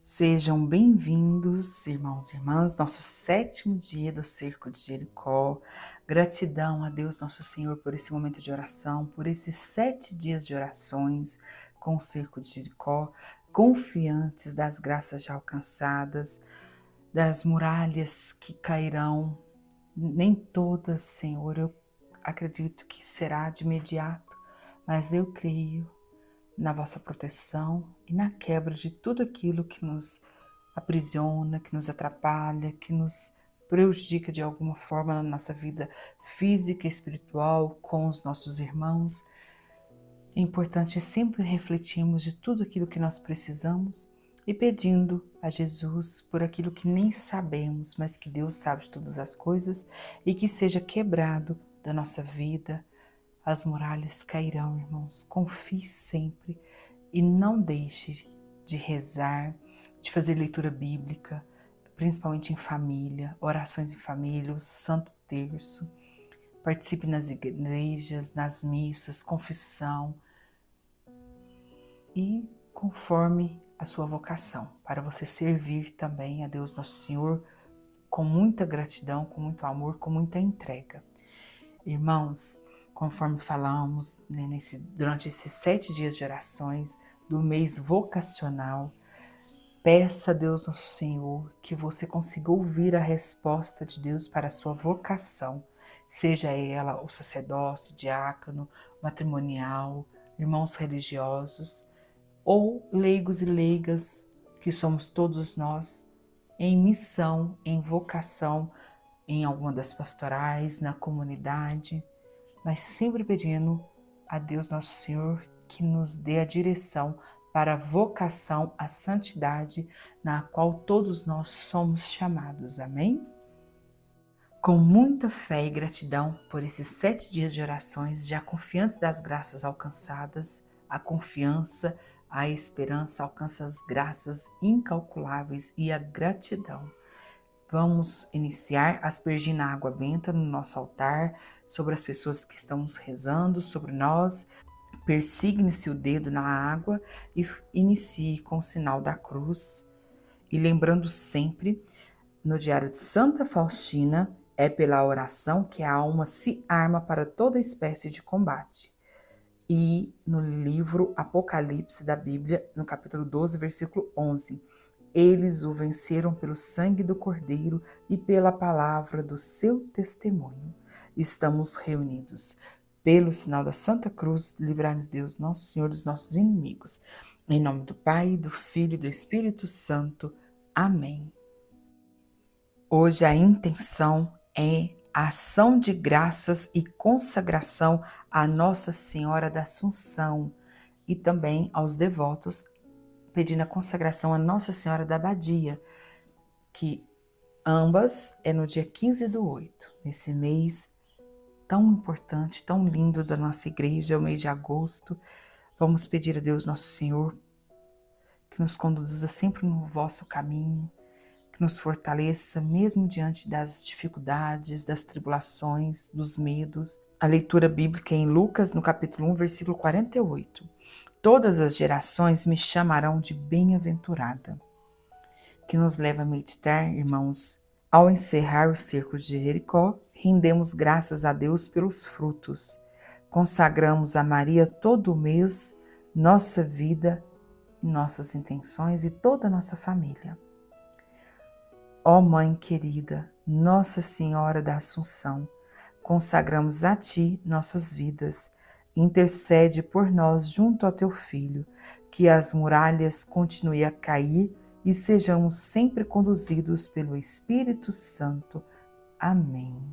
Sejam bem-vindos, irmãos e irmãs, nosso 7º dia do Cerco de Jericó. Gratidão a Deus, nosso Senhor, por esse momento de oração, por esses 7 dias de orações com o Cerco de Jericó, confiantes das graças já alcançadas, das muralhas que cairão. Nem todas, Senhor, eu acredito que será de imediato, mas eu creio na vossa proteção e na quebra de tudo aquilo que nos aprisiona, que nos atrapalha, que nos prejudica de alguma forma na nossa vida física e espiritual com os nossos irmãos. É importante sempre refletirmos de tudo aquilo que nós precisamos e pedindo a Jesus por aquilo que nem sabemos, mas que Deus sabe de todas as coisas e que seja quebrado da nossa vida. As muralhas cairão, irmãos. Confie sempre e não deixe de rezar, de fazer leitura bíblica, principalmente em família, orações em família, o Santo Terço. Participe nas igrejas, nas missas, confissão e conforme a sua vocação, para você servir também a Deus Nosso Senhor com muita gratidão, com muito amor, com muita entrega. Irmãos, conforme falamos durante esses 7 dias de orações do mês vocacional, peça a Deus Nosso Senhor que você consiga ouvir a resposta de Deus para a sua vocação, seja ela o sacerdócio, diácono, matrimonial, irmãos religiosos ou leigos e leigas, que somos todos nós, em missão, em vocação, em alguma das pastorais, na comunidade, mas sempre pedindo a Deus Nosso Senhor que nos dê a direção para a vocação à santidade na qual todos nós somos chamados. Amém? Com muita fé e gratidão por esses 7 dias de orações, já confiantes das graças alcançadas, a confiança, a esperança alcança as graças incalculáveis e a gratidão. Vamos iniciar aspergindo a água benta no nosso altar, sobre as pessoas que estamos rezando, sobre nós. Persigne-se o dedo na água e inicie com o sinal da cruz. E lembrando sempre, no Diário de Santa Faustina, é pela oração que a alma se arma para toda espécie de combate. E no livro Apocalipse da Bíblia, no capítulo 12, versículo 11, eles o venceram pelo sangue do Cordeiro e pela palavra do seu testemunho. Estamos reunidos pelo sinal da Santa Cruz, livrai-nos Deus, nosso Senhor, dos nossos inimigos. Em nome do Pai, do Filho e do Espírito Santo. Amém. Hoje a intenção é a ação de graças e consagração à Nossa Senhora da Assunção e também aos devotos, pedindo a consagração à Nossa Senhora da Abadia, que ambas é no dia 15/8, nesse mês tão importante, tão lindo da nossa igreja, o mês de agosto. Vamos pedir a Deus Nosso Senhor que nos conduza sempre no vosso caminho, que nos fortaleça mesmo diante das dificuldades, das tribulações, dos medos. A leitura bíblica é em Lucas, no capítulo 1, versículo 48. Todas as gerações me chamarão de bem-aventurada. Que nos leva a meditar, irmãos, ao encerrar o cerco de Jericó, rendemos graças a Deus pelos frutos. Consagramos a Maria todo o mês, nossa vida, nossas intenções e toda a nossa família. Ó Mãe querida, Nossa Senhora da Assunção, consagramos a Ti nossas vidas. Intercede por nós junto ao Teu Filho, que as muralhas continuem a cair e sejamos sempre conduzidos pelo Espírito Santo. Amém.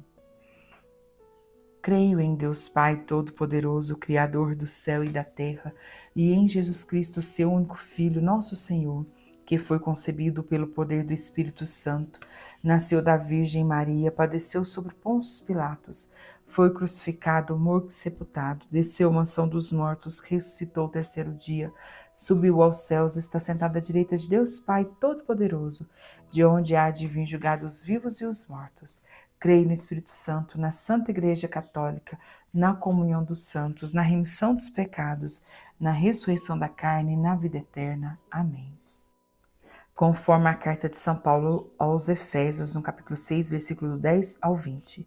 Creio em Deus Pai Todo-Poderoso, Criador do céu e da terra, e em Jesus Cristo, seu único Filho, nosso Senhor, que foi concebido pelo poder do Espírito Santo, nasceu da Virgem Maria, padeceu sobre Pôncio Pilatos, foi crucificado, morto e sepultado, desceu à mansão dos mortos, ressuscitou o terceiro dia, subiu aos céus, está sentado à direita de Deus Pai Todo-Poderoso, de onde há de vir julgar os vivos e os mortos. Creio no Espírito Santo, na Santa Igreja Católica, na comunhão dos santos, na remissão dos pecados, na ressurreição da carne e na vida eterna. Amém. conforme a carta de São Paulo aos Efésios, no capítulo 6, versículo 10 ao 20.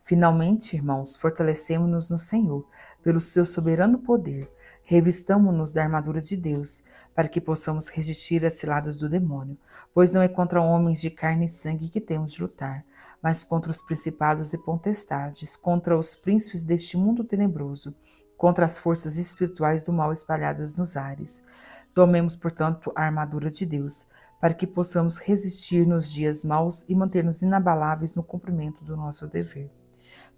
Finalmente, irmãos, fortalecemo-nos no Senhor, pelo seu soberano poder, revistamo-nos da armadura de Deus, para que possamos resistir às ciladas do demônio, pois não é contra homens de carne e sangue que temos de lutar, mas contra os principados e potestades, contra os príncipes deste mundo tenebroso, contra as forças espirituais do mal espalhadas nos ares. Tomemos, portanto, a armadura de Deus, para que possamos resistir nos dias maus e manter-nos inabaláveis no cumprimento do nosso dever.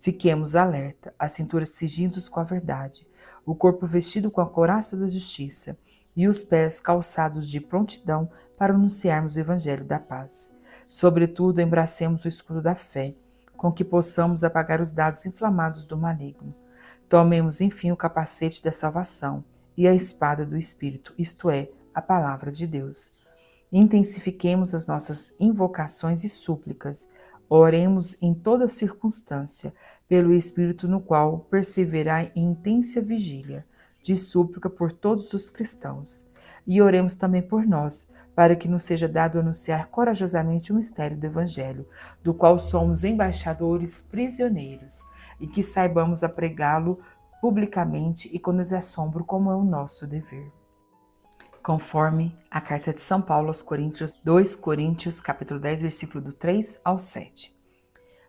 Fiquemos alerta, a cintura cingidos com a verdade, o corpo vestido com a couraça da justiça e os pés calçados de prontidão para anunciarmos o evangelho da paz. Sobretudo, embracemos o escudo da fé, com que possamos apagar os dardos inflamados do maligno. Tomemos, enfim, o capacete da salvação e a espada do Espírito, isto é, a palavra de Deus. Intensifiquemos as nossas invocações e súplicas. Oremos em toda circunstância, pelo Espírito no qual perseverai em intensa vigília, de súplica por todos os cristãos. E oremos também por nós, para que nos seja dado anunciar corajosamente o mistério do Evangelho, do qual somos embaixadores prisioneiros, e que saibamos apregá-lo publicamente e com desassombro, como é o nosso dever. Conforme a carta de São Paulo aos Coríntios, 2 Coríntios, capítulo 10, versículo do 3 ao 7.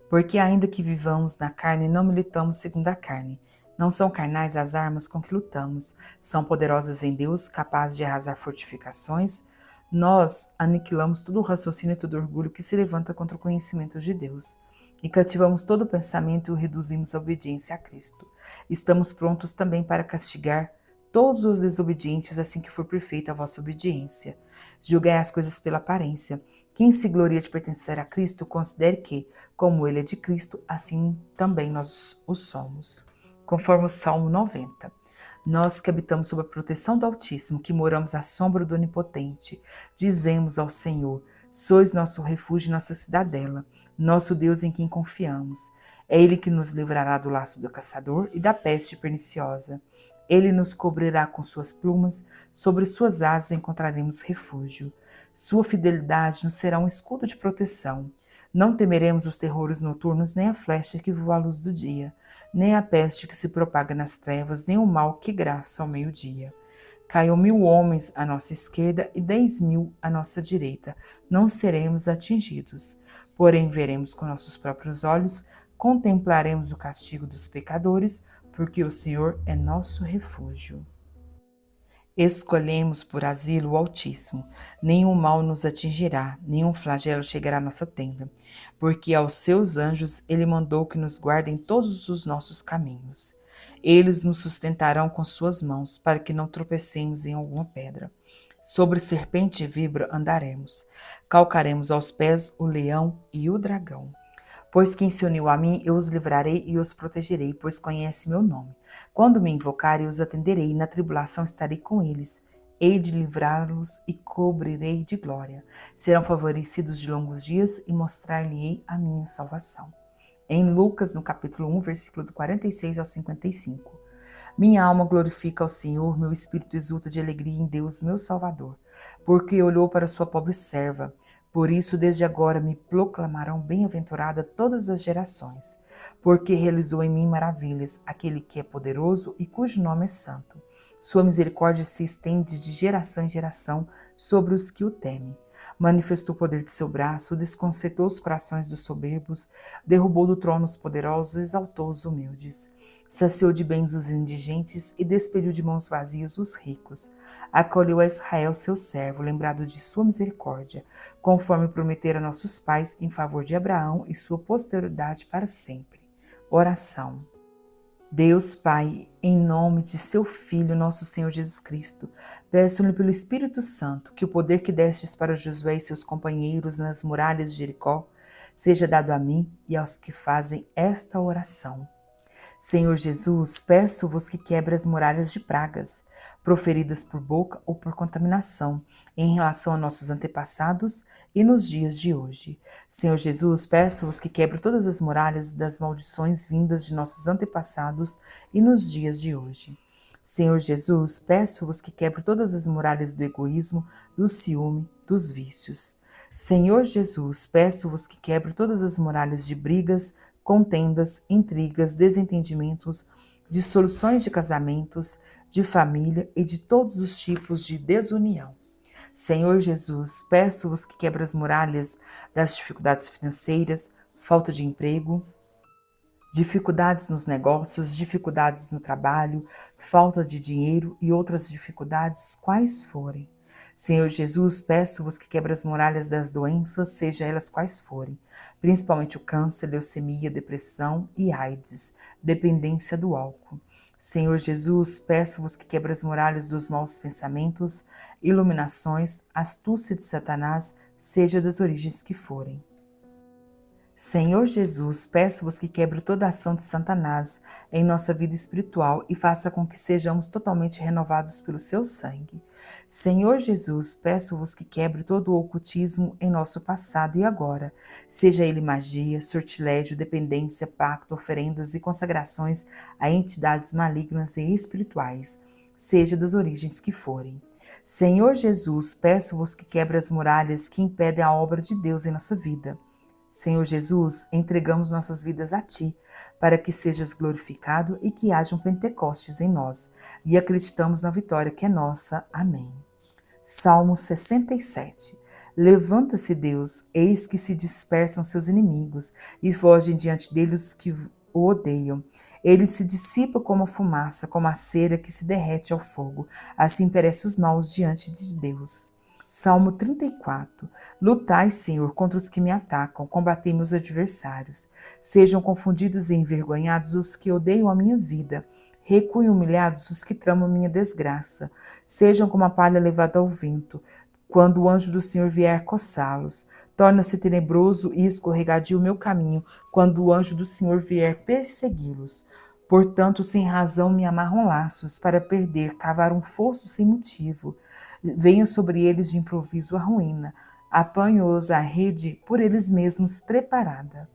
Porque ainda que vivamos na carne, não militamos segundo a carne. Não são carnais as armas com que lutamos, são poderosas em Deus, capazes de arrasar fortificações. Nós aniquilamos todo o raciocínio e todo o orgulho que se levanta contra o conhecimento de Deus. E cativamos todo o pensamento e o reduzimos à obediência a Cristo. Estamos prontos também para castigar todos os desobedientes assim que for perfeita a vossa obediência. Julgai as coisas pela aparência. Quem se gloria de pertencer a Cristo, considere que, como ele é de Cristo, assim também nós o somos. Conforme o Salmo 90. Nós que habitamos sob a proteção do Altíssimo, que moramos à sombra do Onipotente, dizemos ao Senhor: sois nosso refúgio e nossa cidadela, nosso Deus em quem confiamos. É Ele que nos livrará do laço do caçador e da peste perniciosa. Ele nos cobrirá com suas plumas, sobre suas asas encontraremos refúgio. Sua fidelidade nos será um escudo de proteção. Não temeremos os terrores noturnos, nem a flecha que voa à luz do dia, nem a peste que se propaga nas trevas, nem o mal que graça ao meio-dia. Caiam 1000 homens à nossa esquerda e 10.000 à nossa direita. Não seremos atingidos. Porém, veremos com nossos próprios olhos, contemplaremos o castigo dos pecadores, porque o Senhor é nosso refúgio. Escolhemos por asilo o Altíssimo, nenhum mal nos atingirá, nenhum flagelo chegará à nossa tenda, porque aos seus anjos ele mandou que nos guardem todos os nossos caminhos. Eles nos sustentarão com suas mãos, para que não tropecemos em alguma pedra. Sobre serpente e vibra andaremos, calcaremos aos pés o leão e o dragão. Pois quem se uniu a mim, eu os livrarei e os protegerei, pois conhece meu nome. Quando me invocarem, eu os atenderei, e na tribulação estarei com eles. Hei de livrá-los e cobrirei de glória. Serão favorecidos de longos dias e mostrar-lhe-ei a minha salvação. Em Lucas, no capítulo 1, versículo do 46 ao 55. Minha alma glorifica ao Senhor, meu espírito exulta de alegria em Deus, meu Salvador, porque olhou para sua pobre serva. Por isso, desde agora me proclamarão bem-aventurada todas as gerações, porque realizou em mim maravilhas, aquele que é poderoso e cujo nome é santo. Sua misericórdia se estende de geração em geração sobre os que o temem. Manifestou o poder de seu braço, desconcertou os corações dos soberbos, derrubou do trono os poderosos, exaltou os humildes. Saciou de bens os indigentes e despediu de mãos vazias os ricos. Acolheu a Israel, seu servo, lembrado de sua misericórdia, conforme prometera a nossos pais, em favor de Abraão e sua posteridade para sempre. Oração. Deus Pai, em nome de seu Filho, nosso Senhor Jesus Cristo, peço-lhe pelo Espírito Santo que o poder que destes para Josué e seus companheiros nas muralhas de Jericó seja dado a mim e aos que fazem esta oração. Senhor Jesus, peço-vos que quebre as muralhas de pragas, proferidas por boca ou por contaminação, em relação a nossos antepassados e nos dias de hoje. Senhor Jesus, peço-vos que quebre todas as muralhas das maldições vindas de nossos antepassados e nos dias de hoje. Senhor Jesus, peço-vos que quebre todas as muralhas do egoísmo, do ciúme, dos vícios. Senhor Jesus, peço-vos que quebre todas as muralhas de brigas, contendas, intrigas, desentendimentos, dissoluções de casamentos, de família e de todos os tipos de desunião. Senhor Jesus, peço-vos que quebre as muralhas das dificuldades financeiras, falta de emprego, dificuldades nos negócios, dificuldades no trabalho, falta de dinheiro e outras dificuldades, quais forem. Senhor Jesus, peço-vos que quebre as muralhas das doenças, seja elas quais forem, principalmente o câncer, leucemia, depressão e AIDS, dependência do álcool. Senhor Jesus, peço-vos que quebre as muralhas dos maus pensamentos, iluminações, astúcia de Satanás, seja das origens que forem. Senhor Jesus, peço-vos que quebre toda a ação de Satanás em nossa vida espiritual e faça com que sejamos totalmente renovados pelo seu sangue. Senhor Jesus, peço-vos que quebre todo o ocultismo em nosso passado e agora, seja ele magia, sortilégio, dependência, pacto, oferendas e consagrações a entidades malignas e espirituais, seja das origens que forem. Senhor Jesus, peço-vos que quebre as muralhas que impedem a obra de Deus em nossa vida. Senhor Jesus, entregamos nossas vidas a Ti, para que sejas glorificado e que haja um Pentecostes em nós, e acreditamos na vitória que é nossa. Amém. Salmo 67. Levanta-se Deus, eis que se dispersam seus inimigos, e fogem diante dele os que o odeiam. Ele se dissipa como a fumaça, como a cera que se derrete ao fogo. Assim perecem os maus diante de Deus. Salmo 34. Lutai, Senhor, contra os que me atacam, combatei meus adversários. Sejam confundidos e envergonhados os que odeiam a minha vida. Recuem humilhados os que tramam minha desgraça. Sejam como a palha levada ao vento, quando o anjo do Senhor vier coçá-los. Torna-se tenebroso e escorregadio o meu caminho, quando o anjo do Senhor vier persegui-los. Portanto, sem razão me amarram laços, para perder, cavar um fosso sem motivo. Venha sobre eles de improviso a ruína. Apanho-os a rede por eles mesmos preparada.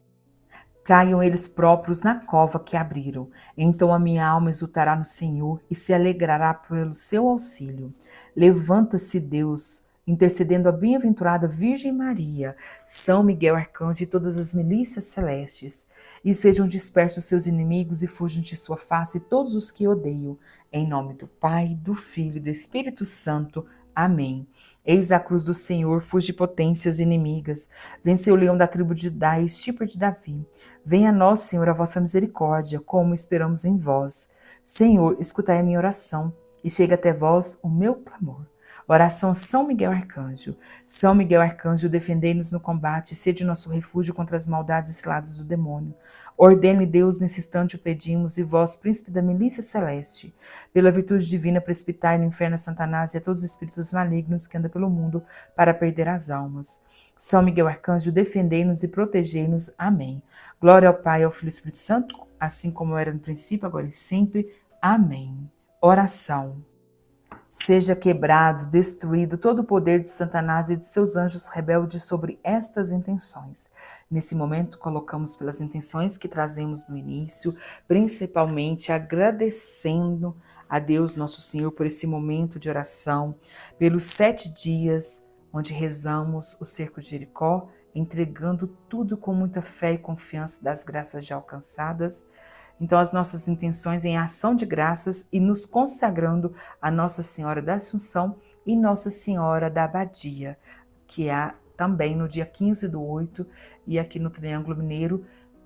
Caiam eles próprios na cova que abriram. Então a minha alma exultará no Senhor e se alegrará pelo seu auxílio. Levanta-se Deus, intercedendo a bem-aventurada Virgem Maria, São Miguel Arcanjo e todas as milícias celestes, e sejam dispersos seus inimigos e fujam de sua face todos os que odeiam. Em nome do Pai, do Filho e do Espírito Santo. Amém. Eis a cruz do Senhor, fuge potências inimigas. Venceu o leão da tribo de Judá e estirpe de Davi. Venha a nós, Senhor, a vossa misericórdia, como esperamos em vós. Senhor, escutai a minha oração e chega até vós o meu clamor. Oração a São Miguel Arcanjo. São Miguel Arcanjo, defendei-nos no combate, sede nosso refúgio contra as maldades e ciladas do demônio. Ordene Deus, nesse instante o pedimos, e vós, príncipe da milícia celeste, pela virtude divina, precipitai no inferno a Satanás e a todos os espíritos malignos que andam pelo mundo para perder as almas. São Miguel Arcanjo, defendei-nos e protegei-nos. Amém. Glória ao Pai, ao Filho e ao Espírito Santo, assim como era no princípio, agora e sempre. Amém. Oração. Seja quebrado, destruído todo o poder de Satanás e de seus anjos rebeldes sobre estas intenções. Nesse momento, colocamos pelas intenções que trazemos no início, principalmente agradecendo a Deus Nosso Senhor por esse momento de oração, pelos 7 dias onde rezamos o cerco de Jericó, entregando tudo com muita fé e confiança das graças já alcançadas. Então, as nossas intenções em ação de graças e nos consagrando a Nossa Senhora da Assunção e Nossa Senhora da Abadia, que é também no dia 15/8 e aqui no Triângulo Mineiro,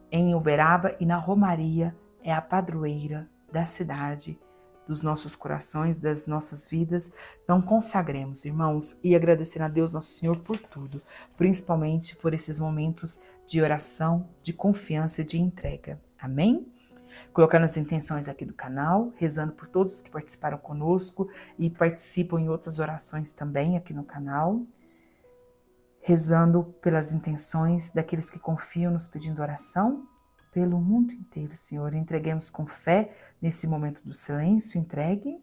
em Uberaba e na Romaria, é a padroeira da cidade, dos nossos corações, das nossas vidas. Então, consagremos, irmãos, e agradecer a Deus Nosso Senhor por tudo, principalmente por esses momentos de oração, de confiança e de entrega. Amém? Colocando as intenções aqui do canal, rezando por todos que participaram conosco e participam em outras orações também aqui no canal, rezando pelas intenções daqueles que confiam nos pedindo oração, pelo mundo inteiro, Senhor. Entreguemos com fé nesse momento do silêncio, entregue.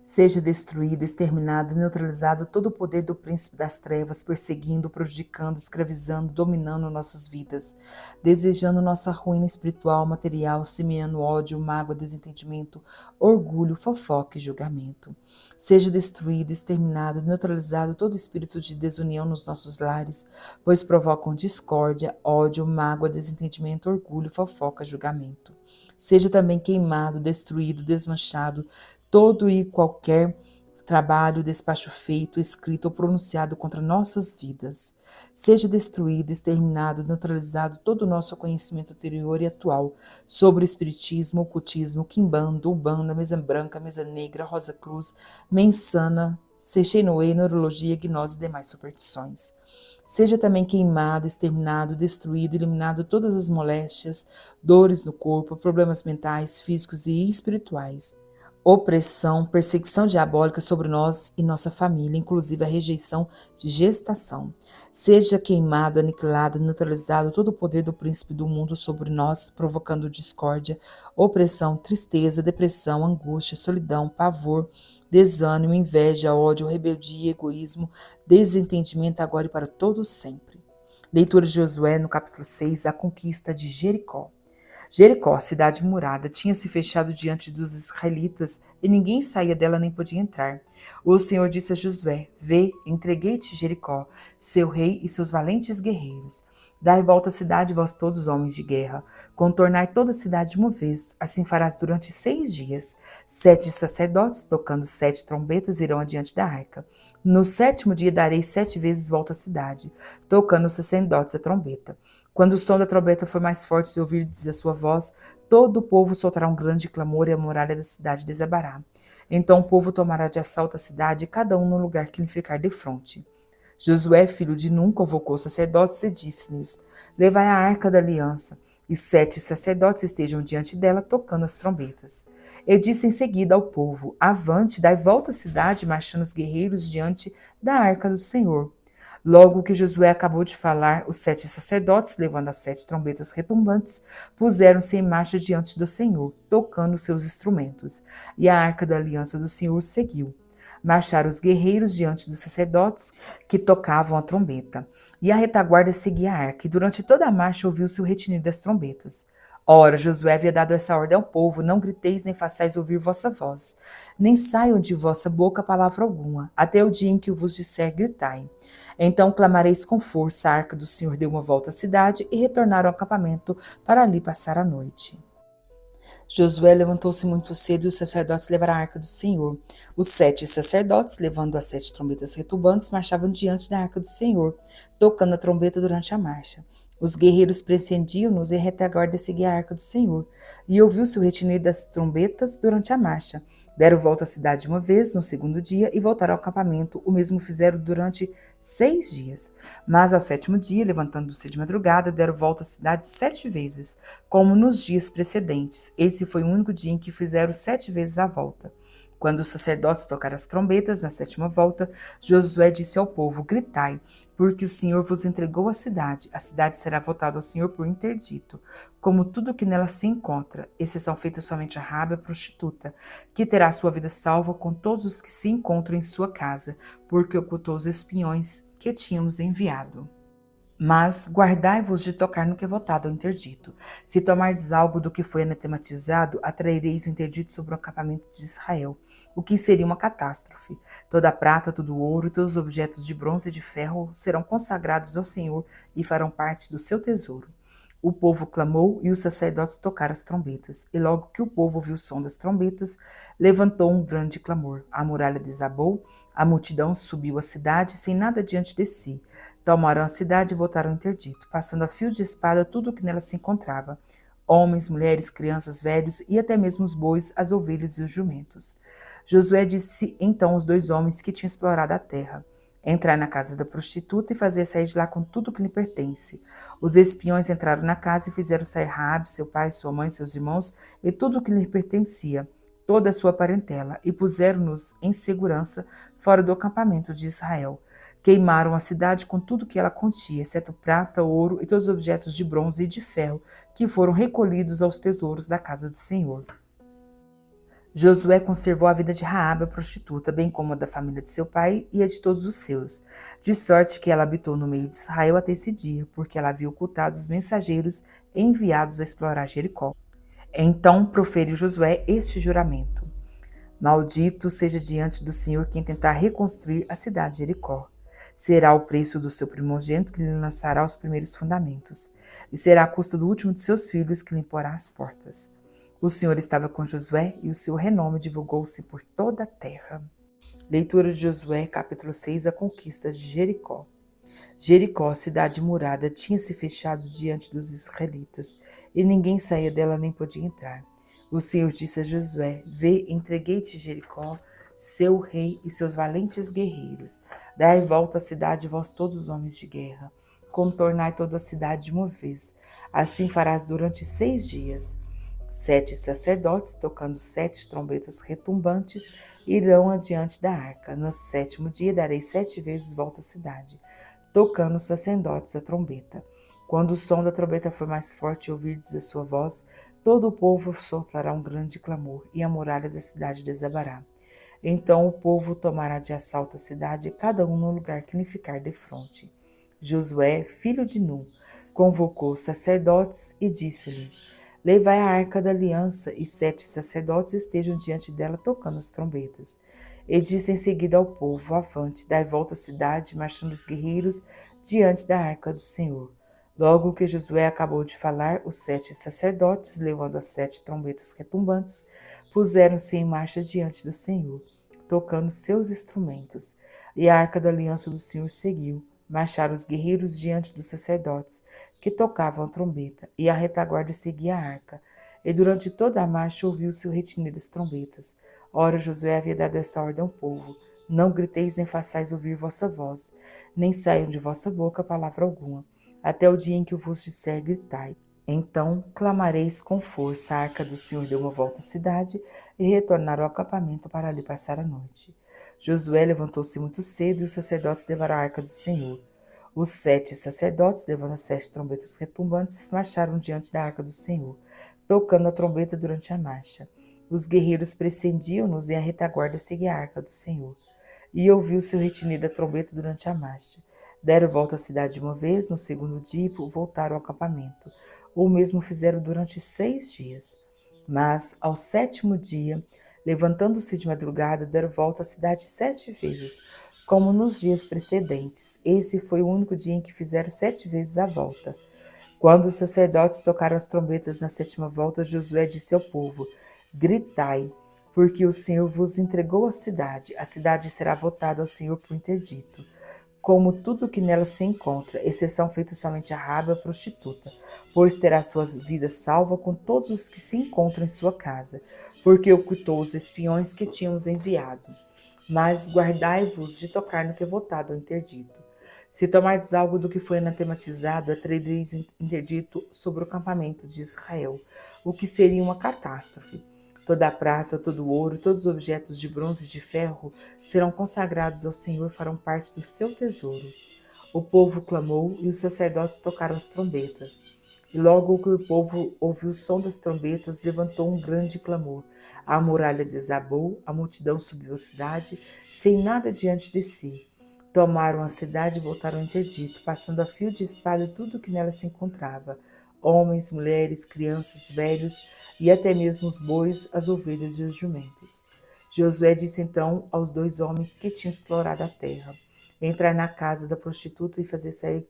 Seja destruído, exterminado, neutralizado todo o poder do príncipe das trevas, perseguindo, prejudicando, escravizando, dominando nossas vidas, desejando nossa ruína espiritual, material, semeando ódio, mágoa, desentendimento, orgulho, fofoca e julgamento. Seja destruído, exterminado, neutralizado todo espírito de desunião nos nossos lares, pois provocam discórdia, ódio, mágoa, desentendimento, orgulho, fofoca, julgamento. Seja também queimado, destruído, desmanchado, todo e qualquer trabalho, despacho feito, escrito ou pronunciado contra nossas vidas. Seja destruído, exterminado, neutralizado todo o nosso conhecimento anterior e atual sobre o espiritismo, ocultismo, quimbanda, umbanda, mesa branca, mesa negra, rosa cruz, mensana, Seishenoe, neurologia, gnose e demais superstições. Seja também queimado, exterminado, destruído, eliminado todas as moléstias, dores no corpo, problemas mentais, físicos e espirituais, opressão, perseguição diabólica sobre nós e nossa família, inclusive a rejeição de gestação. Seja queimado, aniquilado, neutralizado todo o poder do príncipe do mundo sobre nós, provocando discórdia, opressão, tristeza, depressão, angústia, solidão, pavor, desânimo, inveja, ódio, rebeldia, egoísmo, desentendimento agora e para todos sempre. Leitura de Josué no capítulo 6, a conquista de Jericó. Jericó, cidade murada, tinha se fechado diante dos israelitas e ninguém saía dela nem podia entrar. O Senhor disse a Josué: Vê, entreguei-te Jericó, seu rei e seus valentes guerreiros. Dai volta à cidade, vós todos homens de guerra. Contornai toda a cidade de uma vez. Assim farás durante 6 dias. 7 sacerdotes, tocando 7 trombetas, irão adiante da arca. No 7º dia darei 7 vezes volta à cidade, tocando os sacerdotes a trombeta. Quando o som da trombeta for mais forte e ouvirdes a sua voz, todo o povo soltará um grande clamor e a muralha da cidade desabará. Então o povo tomará de assalto a cidade, cada um no lugar que lhe ficar defronte. Josué, filho de Nun, convocou os sacerdotes e disse-lhes: Levai a arca da aliança, e 7 sacerdotes estejam diante dela, tocando as trombetas. E disse em seguida ao povo: Avante, dai volta à cidade, marchando os guerreiros diante da arca do Senhor. Logo que Josué acabou de falar, os 7 sacerdotes, levando as 7 trombetas retumbantes, puseram-se em marcha diante do Senhor, tocando seus instrumentos. E a arca da aliança do Senhor seguiu. Marcharam os guerreiros diante dos sacerdotes que tocavam a trombeta. E a retaguarda seguia a arca, e durante toda a marcha ouviu-se o retinir das trombetas. Ora, Josué havia dado essa ordem ao povo: Não griteis nem façais ouvir vossa voz, nem saiam de vossa boca palavra alguma, até o dia em que eu vos disser gritai. Então clamareis com força. A arca do Senhor deu uma volta à cidade e retornaram ao acampamento para ali passar a noite. Josué levantou-se muito cedo e os sacerdotes levaram a arca do Senhor. Os 7 sacerdotes, levando as 7 trombetas retumbantes, marchavam diante da arca do Senhor, tocando a trombeta durante a marcha. Os guerreiros precediam-nos e a retaguarda seguia a arca do Senhor. E ouviu-se o retinir das trombetas durante a marcha. Deram volta à cidade uma vez, no 2º dia, e voltaram ao acampamento. O mesmo fizeram durante 6 dias. Mas ao 7º dia, levantando-se de madrugada, deram volta à cidade 7 vezes, como nos dias precedentes. Esse foi o único dia em que fizeram 7 vezes a volta. Quando os sacerdotes tocaram as trombetas na 7ª volta, Josué disse ao povo: Gritai, porque o Senhor vos entregou a cidade. A cidade será voltada ao Senhor por interdito, como tudo que nela se encontra, exceção feita somente a Raabe, a prostituta, que terá sua vida salva com todos os que se encontram em sua casa, porque ocultou os espiões que tínhamos enviado. Mas guardai-vos de tocar no que é votado ao interdito. Se tomardes algo do que foi anatematizado, atraireis o interdito sobre o acampamento de Israel, o que seria uma catástrofe. Toda a prata, todo o ouro, todos os objetos de bronze e de ferro serão consagrados ao Senhor e farão parte do seu tesouro. O povo clamou e os sacerdotes tocaram as trombetas. E logo que o povo ouviu o som das trombetas, levantou um grande clamor. A muralha desabou, a multidão subiu à cidade sem nada diante de si. Tomaram a cidade e voltaram ao interdito, passando a fio de espada tudo o que nela se encontrava: homens, mulheres, crianças, velhos e até mesmo os bois, as ovelhas e os jumentos. Josué disse então aos 2 homens que tinham explorado a terra: Entrai na casa da prostituta e fazia sair de lá com tudo que lhe pertence. Os espiões entraram na casa e fizeram sair Raabe, seu pai, sua mãe, seus irmãos e tudo o que lhe pertencia, toda a sua parentela, e puseram-nos em segurança fora do acampamento de Israel. Queimaram a cidade com tudo que ela continha, exceto prata, ouro e todos os objetos de bronze e de ferro que foram recolhidos aos tesouros da casa do Senhor. Josué conservou a vida de Raabe, a prostituta, bem como a da família de seu pai e a de todos os seus, de sorte que ela habitou no meio de Israel até esse dia, porque ela havia ocultado os mensageiros enviados a explorar Jericó. Então proferiu Josué este juramento: Maldito seja diante do Senhor quem tentar reconstruir a cidade de Jericó. Será o preço do seu primogênito que lhe lançará os primeiros fundamentos, e será a custa do último de seus filhos que lhe porá as portas. O Senhor estava com Josué e o seu renome divulgou-se por toda a terra. Leitura de Josué, capítulo 6, a conquista de Jericó. Jericó, cidade murada, tinha se fechado diante dos israelitas, e ninguém saía dela nem podia entrar. O Senhor disse a Josué: Vê, entreguei-te Jericó, seu rei e seus valentes guerreiros. Dai volta à cidade, vós todos os homens de guerra. Contornai toda a cidade de uma vez. Assim farás durante 6 dias. 7 sacerdotes, tocando 7 trombetas retumbantes, irão adiante da arca. No 7º dia darei 7 vezes volta à cidade, tocando os sacerdotes a trombeta. Quando o som da trombeta for mais forte e ouvirdes a sua voz, todo o povo soltará um grande clamor, e a muralha da cidade desabará. Então o povo tomará de assalto a cidade, cada um no lugar que lhe ficar defronte. Josué, filho de Nun, convocou os sacerdotes e disse-lhes: Levai a arca da aliança, e 7 sacerdotes estejam diante dela tocando as trombetas. E disse em seguida ao povo: Avante, dai volta à cidade, marchando os guerreiros diante da arca do Senhor. Logo que Josué acabou de falar, os 7 sacerdotes, levando as 7 trombetas retumbantes, puseram-se em marcha diante do Senhor, tocando seus instrumentos. E a arca da aliança do Senhor seguiu. Marcharam os guerreiros diante dos sacerdotes, que tocavam a trombeta, e a retaguarda seguia a arca. E durante toda a marcha ouviu-se o retinir das trombetas. Ora, Josué havia dado esta ordem ao povo: Não griteis nem façais ouvir vossa voz, nem saiam de vossa boca palavra alguma, até o dia em que eu vos disser gritai. Então clamareis com força. A arca do Senhor deu uma volta à cidade e retornaram ao acampamento para ali passar a noite. Josué levantou-se muito cedo e os sacerdotes levaram a arca do Senhor. Os 7 sacerdotes, levando as 7 trombetas retumbantes, marcharam diante da arca do Senhor, tocando a trombeta durante a marcha. Os guerreiros precediam-nos e a retaguarda seguia a arca do Senhor. E ouviu-se o retinir da trombeta durante a marcha. Deram volta à cidade de uma vez, no 2º dia, e voltaram ao acampamento. O mesmo fizeram durante 6 dias. Mas, ao 7º dia, levantando-se de madrugada, deram volta à cidade 7 vezes, como nos dias precedentes. Esse foi o único dia em que fizeram 7 vezes a volta. Quando os sacerdotes tocaram as trombetas na 7ª volta, Josué disse ao povo: Gritai, porque o Senhor vos entregou a cidade será votada ao Senhor por interdito, como tudo que nela se encontra, exceção feita somente a Raabe, a prostituta, pois terá sua vida salva com todos os que se encontram em sua casa, porque ocultou os espiões que tínhamos enviado. Mas guardai-vos de tocar no que é votado ao interdito. Se tomardes algo do que foi anatematizado, atraereis o interdito sobre o acampamento de Israel, o que seria uma catástrofe. Toda a prata, todo o ouro, todos os objetos de bronze e de ferro serão consagrados ao Senhor e farão parte do seu tesouro. O povo clamou e os sacerdotes tocaram as trombetas. E logo que o povo ouviu o som das trombetas, levantou um grande clamor. A muralha desabou, a multidão subiu a cidade, sem nada diante de si. Tomaram a cidade e voltaram ao interdito, passando a fio de espada tudo que nela se encontrava: homens, mulheres, crianças, velhos e até mesmo os bois, as ovelhas e os jumentos. Josué disse então aos 2 homens que tinham explorado a terra: Entrai na casa da prostituta e fazer sair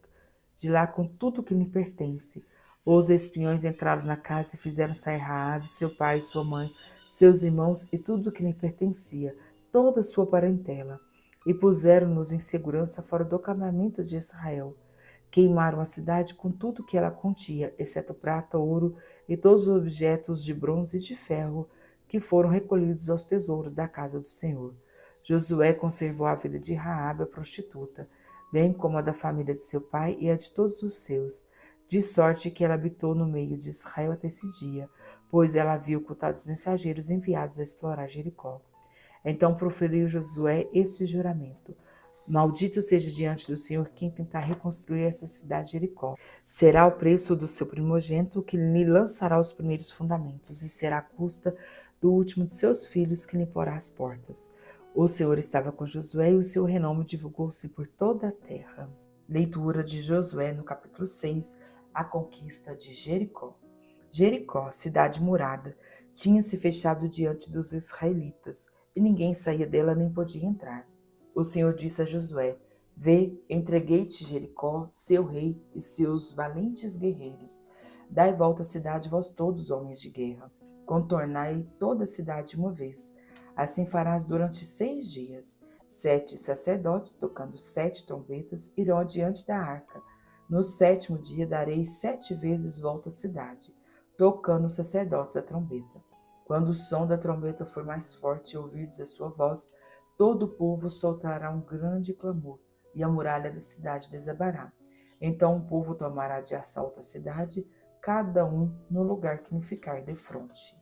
de lá com tudo que lhe pertence. Os espiões entraram na casa e fizeram sair Raabe, seu pai, sua mãe, seus irmãos e tudo que lhe pertencia, toda a sua parentela, e puseram-nos em segurança fora do acampamento de Israel. Queimaram a cidade com tudo que ela continha, exceto prata, ouro e todos os objetos de bronze e de ferro que foram recolhidos aos tesouros da casa do Senhor. Josué conservou a vida de Raabe, a prostituta, bem como a da família de seu pai e a de todos os seus, de sorte que ela habitou no meio de Israel até esse dia, pois ela havia ocultado os mensageiros enviados a explorar Jericó. Então proferiu Josué este juramento: Maldito seja diante do Senhor quem tentar reconstruir essa cidade de Jericó. Será o preço do seu primogênito que lhe lançará os primeiros fundamentos, e será a custa do último de seus filhos que lhe porá as portas. O Senhor estava com Josué e o seu renome divulgou-se por toda a terra. Leitura de Josué no capítulo 6, a conquista de Jericó. Jericó, cidade murada, tinha se fechado diante dos israelitas, e ninguém saía dela nem podia entrar. O Senhor disse a Josué: Vê, entreguei-te Jericó, seu rei e seus valentes guerreiros. Dai volta à cidade, vós todos, homens de guerra. Contornai toda a cidade uma vez. Assim farás durante 6 dias. 7 sacerdotes, tocando 7 trombetas, irão adiante da arca. No 7º dia dareis 7 vezes volta à cidade, tocando os sacerdotes a trombeta. Quando o som da trombeta for mais forte e ouvirdes a sua voz, todo o povo soltará um grande clamor, e a muralha da cidade desabará. Então o povo tomará de assalto a cidade, cada um no lugar que lhe ficar defronte.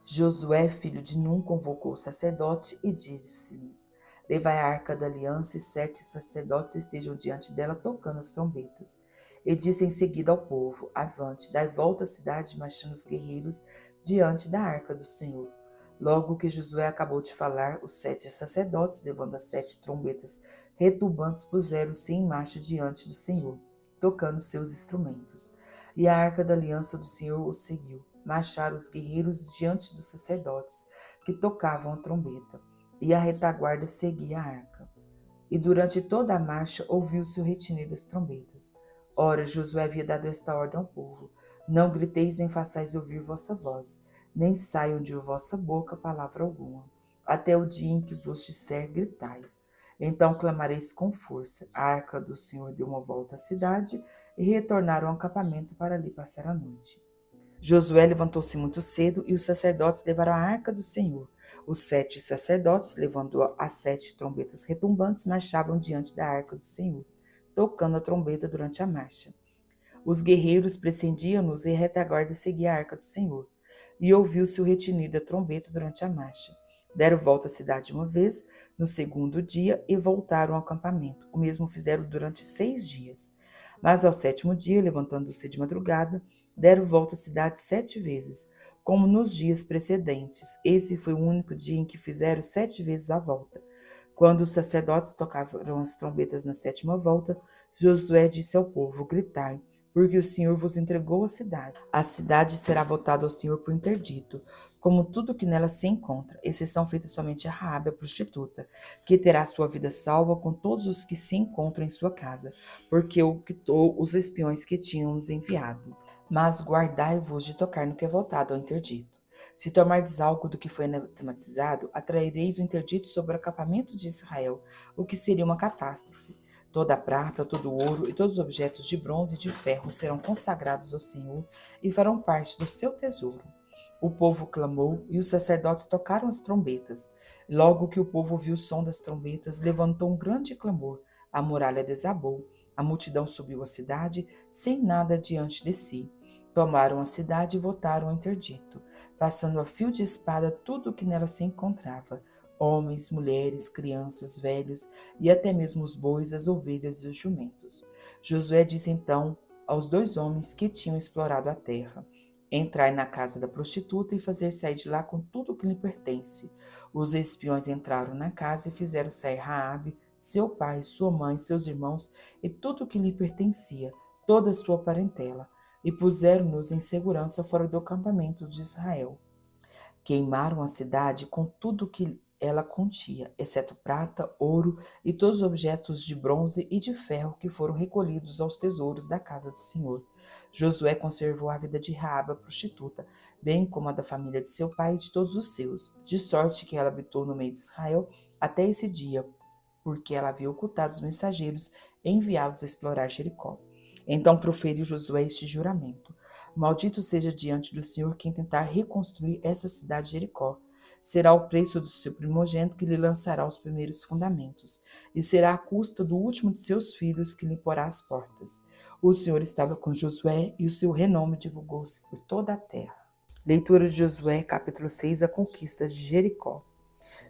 Josué, filho de Num, convocou o sacerdote e disse-lhes: Levai a arca da aliança, e 7 sacerdotes estejam diante dela tocando as trombetas. E disse em seguida ao povo: Avante, dai volta à cidade, marchando os guerreiros diante da arca do Senhor. Logo que Josué acabou de falar, os 7 sacerdotes, levando as 7 trombetas retumbantes, puseram-se em marcha diante do Senhor, tocando seus instrumentos. E a arca da aliança do Senhor os seguiu. Marcharam os guerreiros diante dos sacerdotes, que tocavam a trombeta, e a retaguarda seguia a arca. E durante toda a marcha ouviu-se o retinir das trombetas. Ora, Josué havia dado esta ordem ao povo: Não griteis nem façais ouvir vossa voz, nem saiam de vossa boca palavra alguma, até o dia em que vos disser gritai. Então clamareis com força. A arca do Senhor deu uma volta à cidade e retornaram ao acampamento para ali passar a noite. Josué levantou-se muito cedo e os sacerdotes levaram a arca do Senhor. Os 7 sacerdotes, levando as 7 trombetas retumbantes, marchavam diante da arca do Senhor, tocando a trombeta durante a marcha. Os guerreiros precediam-nos e a retaguarda seguia a arca do Senhor. E ouviu-se o retinir da trombeta durante a marcha. Deram volta à cidade uma vez, no 2º dia, e voltaram ao acampamento. O mesmo fizeram durante 6 dias. Mas ao 7º dia, levantando-se de madrugada, deram volta à cidade 7 vezes, como nos dias precedentes. Esse foi o único dia em que fizeram 7 vezes a volta. Quando os sacerdotes tocaram as trombetas na 7ª volta, Josué disse ao povo: Gritai, porque o Senhor vos entregou a cidade. A cidade será votada ao Senhor por interdito, como tudo que nela se encontra, exceção feita somente a Raabe, a prostituta, que terá sua vida salva com todos os que se encontram em sua casa, porque o quitou os espiões que tinham nos enviado. Mas guardai-vos de tocar no que é votado ao interdito. Se tomardes algo do que foi anatematizado, atraireis o interdito sobre o acampamento de Israel, o que seria uma catástrofe. Toda a prata, todo o ouro e todos os objetos de bronze e de ferro serão consagrados ao Senhor e farão parte do seu tesouro. O povo clamou e os sacerdotes tocaram as trombetas. Logo que o povo ouviu o som das trombetas, levantou um grande clamor. A muralha desabou. A multidão subiu à cidade sem nada diante de si. Tomaram a cidade e votaram ao interdito, passando a fio de espada tudo o que nela se encontrava: homens, mulheres, crianças, velhos e até mesmo os bois, as ovelhas e os jumentos. Josué disse então aos 2 homens que tinham explorado a terra: Entrai na casa da prostituta e fazer sair de lá com tudo o que lhe pertence. Os espiões entraram na casa e fizeram sair Raabe, seu pai, sua mãe, seus irmãos e tudo o que lhe pertencia, toda a sua parentela, e puseram-nos em segurança fora do acampamento de Israel. Queimaram a cidade com tudo o que ela continha, exceto prata, ouro e todos os objetos de bronze e de ferro que foram recolhidos aos tesouros da casa do Senhor. Josué conservou a vida de Raabe, a prostituta, bem como a da família de seu pai e de todos os seus, de sorte que ela habitou no meio de Israel até esse dia, porque ela havia ocultado os mensageiros enviados a explorar Jericó. Então proferiu Josué este juramento: Maldito seja diante do Senhor quem tentar reconstruir essa cidade de Jericó. Será o preço do seu primogênito que lhe lançará os primeiros fundamentos, e será a custa do último de seus filhos que lhe porá as portas. O Senhor estava com Josué e o seu renome divulgou-se por toda a terra. Leitura de Josué, capítulo 6, a conquista de Jericó.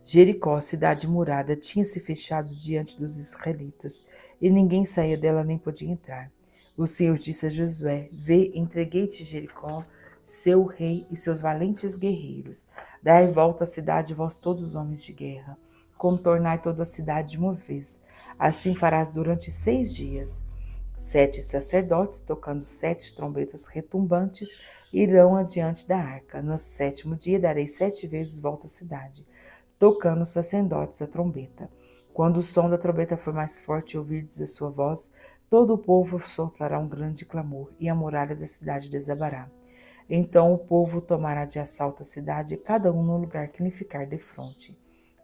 Jericó, cidade murada, tinha se fechado diante dos israelitas, e ninguém saía dela nem podia entrar. O Senhor disse a Josué: Vê, entreguei-te Jericó, seu rei e seus valentes guerreiros. Dai volta à cidade, vós todos os homens de guerra. Contornai toda a cidade de uma vez. Assim farás durante 6 dias. 7 sacerdotes, tocando 7 trombetas retumbantes, irão adiante da arca. No 7º dia darei 7 vezes volta à cidade, tocando os sacerdotes a trombeta. Quando o som da trombeta for mais forte e ouvirdes a sua voz, todo o povo soltará um grande clamor, e a muralha da cidade desabará. Então o povo tomará de assalto a cidade, cada um no lugar que lhe ficar defronte.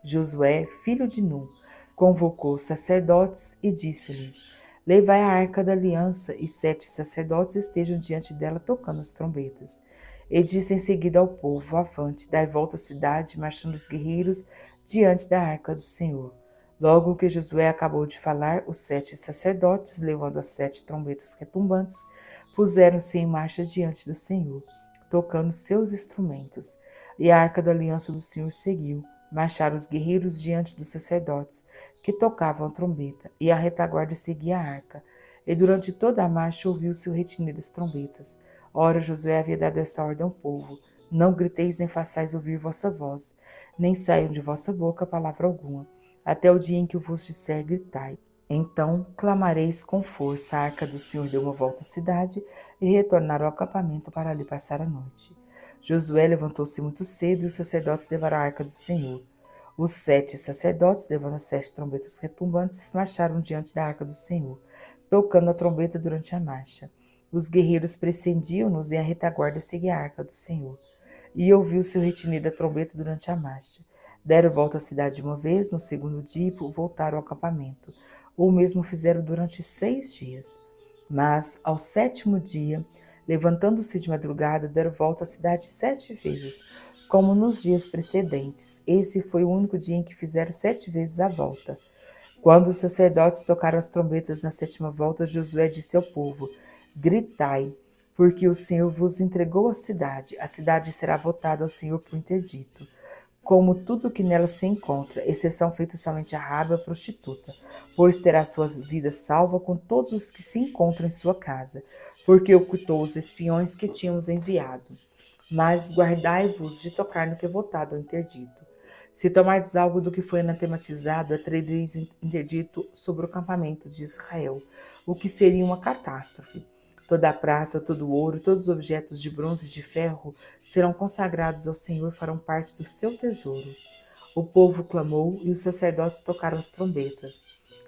Josué, filho de Nun, convocou os sacerdotes e disse-lhes: Levai a arca da aliança, e 7 sacerdotes estejam diante dela tocando as trombetas. E disse em seguida ao povo: Avante, dai volta à cidade, marchando os guerreiros diante da arca do Senhor. Logo que Josué acabou de falar, os 7 sacerdotes, levando as 7 trombetas retumbantes, puseram-se em marcha diante do Senhor, tocando seus instrumentos. E a arca da aliança do Senhor seguiu. Marcharam os guerreiros diante dos sacerdotes, que tocavam a trombeta, e a retaguarda seguia a arca. E durante toda a marcha ouviu-se o retinir das trombetas. Ora, Josué havia dado esta ordem ao povo: Não griteis nem façais ouvir vossa voz, nem saiam de vossa boca palavra alguma, até o dia em que eu vos disser gritai. Então clamareis com força. A arca do Senhor deu uma volta à cidade e retornaram ao acampamento para ali passar a noite. Josué levantou-se muito cedo e os sacerdotes levaram a arca do Senhor. Os 7 sacerdotes, levando as 7 trombetas retumbantes, marcharam diante da arca do Senhor, tocando a trombeta durante a marcha. Os guerreiros precediam-nos e a retaguarda seguia a arca do Senhor. E ouviu-se o retinir da trombeta durante a marcha. Deram volta à cidade uma vez, no 2º dia, e voltaram ao acampamento. O mesmo fizeram durante 6 dias. Mas, ao 7º dia, levantando-se de madrugada, deram volta à cidade 7 vezes, como nos dias precedentes. Esse foi o único dia em que fizeram 7 vezes a volta. Quando os sacerdotes tocaram as trombetas na 7ª volta, Josué disse ao povo: Gritai, porque o Senhor vos entregou a cidade. A cidade será votada ao Senhor por interdito, como tudo que nela se encontra, exceção feita somente a Raabe, a prostituta, pois terá suas vidas salva com todos os que se encontram em sua casa, porque ocultou os espiões que tínhamos enviado. Mas guardai-vos de tocar no que é votado ao interdito. Se tomardes algo do que foi anatematizado, atraereis o interdito sobre o acampamento de Israel, o que seria uma catástrofe. Toda a prata, todo o ouro, todos os objetos de bronze e de ferro serão consagrados ao Senhor e farão parte do seu tesouro. O povo clamou e os sacerdotes tocaram as trombetas.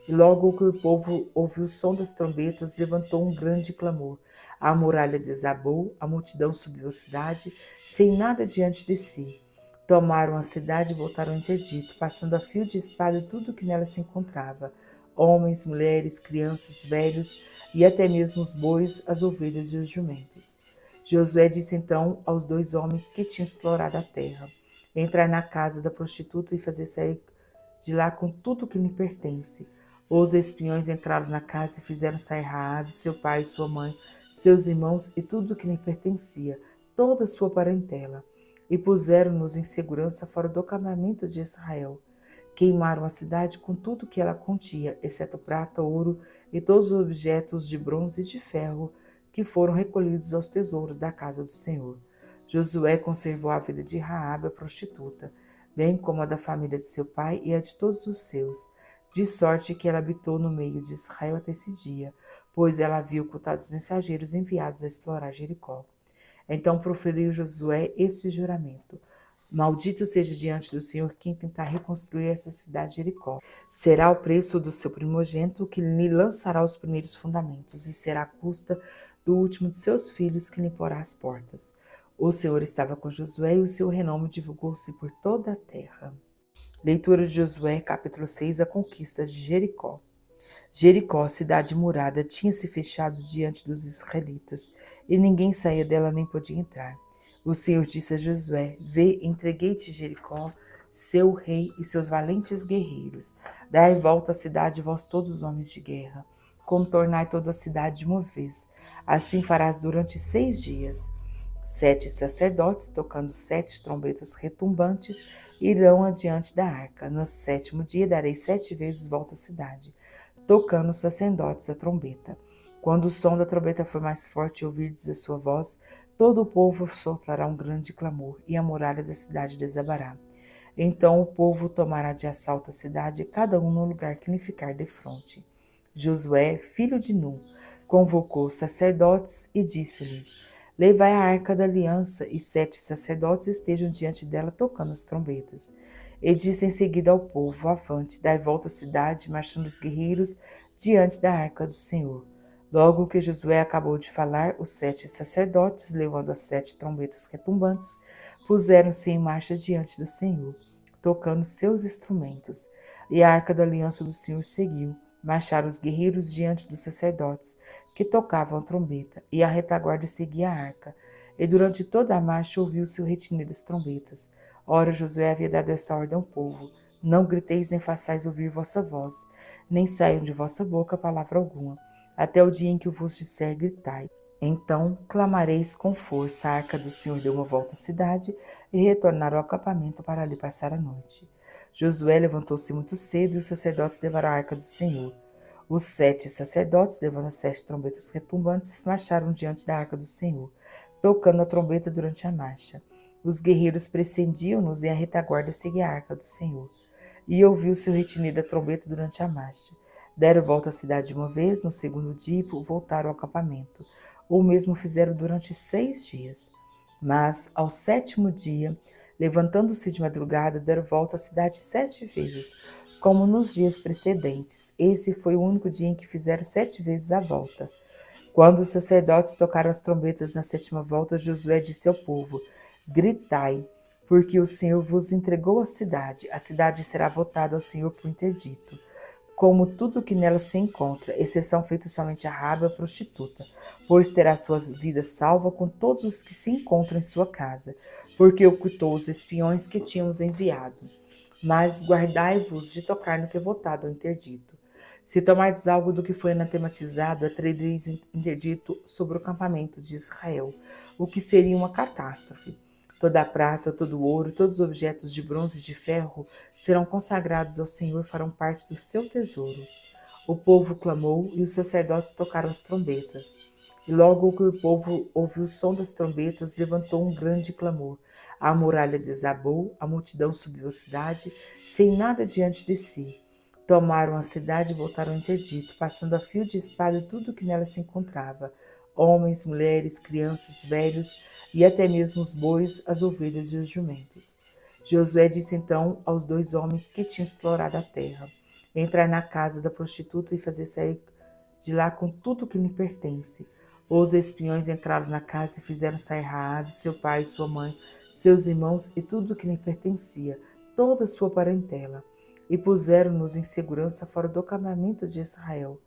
E logo que o povo ouviu o som das trombetas, levantou um grande clamor. A muralha desabou, a multidão subiu a cidade, sem nada diante de si. Tomaram a cidade e voltaram ao interdito, passando a fio de espada tudo o que nela se encontrava: homens, mulheres, crianças, velhos e até mesmo os bois, as ovelhas e os jumentos. Josué disse então aos 2 homens que tinham explorado a terra: Entrai na casa da prostituta e fazer sair de lá com tudo o que lhe pertence. Os espiões entraram na casa e fizeram sair Raabe, seu pai e sua mãe, seus irmãos e tudo o que lhe pertencia, toda a sua parentela, e puseram-nos em segurança fora do acampamento de Israel. Queimaram a cidade com tudo que ela continha, exceto prata, ouro e todos os objetos de bronze e de ferro que foram recolhidos aos tesouros da casa do Senhor. Josué conservou a vida de Raabe, a prostituta, bem como a da família de seu pai e a de todos os seus, de sorte que ela habitou no meio de Israel até esse dia, pois ela havia ocultado os mensageiros enviados a explorar Jericó. Então proferiu Josué este juramento: Maldito seja diante do Senhor quem tentar reconstruir essa cidade de Jericó. Será o preço do seu primogênito que lhe lançará os primeiros fundamentos, e será a custa do último de seus filhos que lhe porá as portas. O Senhor estava com Josué e o seu renome divulgou-se por toda a terra. Leitura de Josué, capítulo 6, a conquista de Jericó. Jericó, cidade murada, tinha se fechado diante dos israelitas, e ninguém saía dela nem podia entrar. O Senhor disse a Josué: Vê, entreguei-te Jericó, seu rei e seus valentes guerreiros. Dai volta à cidade, vós todos os homens de guerra. Contornai toda a cidade de uma vez. Assim farás durante 6 dias. 7 sacerdotes, tocando 7 trombetas retumbantes, irão adiante da arca. No 7º dia darei 7 vezes volta à cidade, tocando os sacerdotes a trombeta. Quando o som da trombeta for mais forte e ouvirdes a sua voz, todo o povo soltará um grande clamor, e a muralha da cidade desabará. Então o povo tomará de assalto a cidade, cada um no lugar que lhe ficar defronte. Josué, filho de Nun, convocou os sacerdotes e disse-lhes: Levai a arca da aliança, e 7 sacerdotes estejam diante dela tocando as trombetas. E disse em seguida ao povo: Avante, dai volta à cidade, marchando os guerreiros diante da arca do Senhor. Logo que Josué acabou de falar, os 7 sacerdotes, levando as 7 trombetas retumbantes, puseram-se em marcha diante do Senhor, tocando seus instrumentos. E a arca da aliança do Senhor seguiu. Marcharam os guerreiros diante dos sacerdotes, que tocavam a trombeta, e a retaguarda seguia a arca. E durante toda a marcha ouviu-se o retinir das trombetas. Ora, Josué havia dado esta ordem ao povo: Não griteis nem façais ouvir vossa voz, nem saiam de vossa boca palavra alguma, até o dia em que eu vos disser gritai. Então clamareis com força. A arca do Senhor deu uma volta à cidade e retornaram ao acampamento para ali passar a noite. Josué levantou-se muito cedo e os sacerdotes levaram a arca do Senhor. Os 7 sacerdotes, levando as 7 trombetas retumbantes, marcharam diante da arca do Senhor, tocando a trombeta durante a marcha. Os guerreiros precediam-nos e a retaguarda seguia a arca do Senhor. E ouviu-se o retinir da trombeta durante a marcha. Deram volta à cidade uma vez, no 2º dia, e voltaram ao acampamento. O mesmo fizeram durante 6 dias. Mas, ao 7º dia, levantando-se de madrugada, deram volta à cidade 7 vezes, como nos dias precedentes. Esse foi o único dia em que fizeram 7 vezes a volta. Quando os sacerdotes tocaram as trombetas na 7ª volta, Josué disse ao povo: Gritai, porque o Senhor vos entregou a cidade. A cidade será votada ao Senhor por interdito, como tudo que nela se encontra, exceção feita somente a Raabe, a prostituta, pois terá suas vidas salva com todos os que se encontram em sua casa, porque ocultou os espiões que tínhamos enviado. Mas guardai-vos de tocar no que é votado ao interdito. Se tomardes algo do que foi anatematizado, atraereis o interdito sobre o acampamento de Israel, o que seria uma catástrofe. Toda a prata, todo o ouro, todos os objetos de bronze e de ferro serão consagrados ao Senhor e farão parte do seu tesouro. O povo clamou e os sacerdotes tocaram as trombetas. E logo que o povo ouviu o som das trombetas, levantou um grande clamor. A muralha desabou, a multidão subiu a cidade, sem nada diante de si. Tomaram a cidade e voltaram ao interdito, passando a fio de espada tudo o que nela se encontrava: homens, mulheres, crianças, velhos e até mesmo os bois, as ovelhas e os jumentos. Josué disse então aos 2 homens que tinham explorado a terra: Entrai na casa da prostituta e fazer sair de lá com tudo o que lhe pertence. Os espiões entraram na casa e fizeram sair Raabe, seu pai e sua mãe, seus irmãos e tudo o que lhe pertencia, toda a sua parentela, e puseram-nos em segurança fora do acampamento de Israel.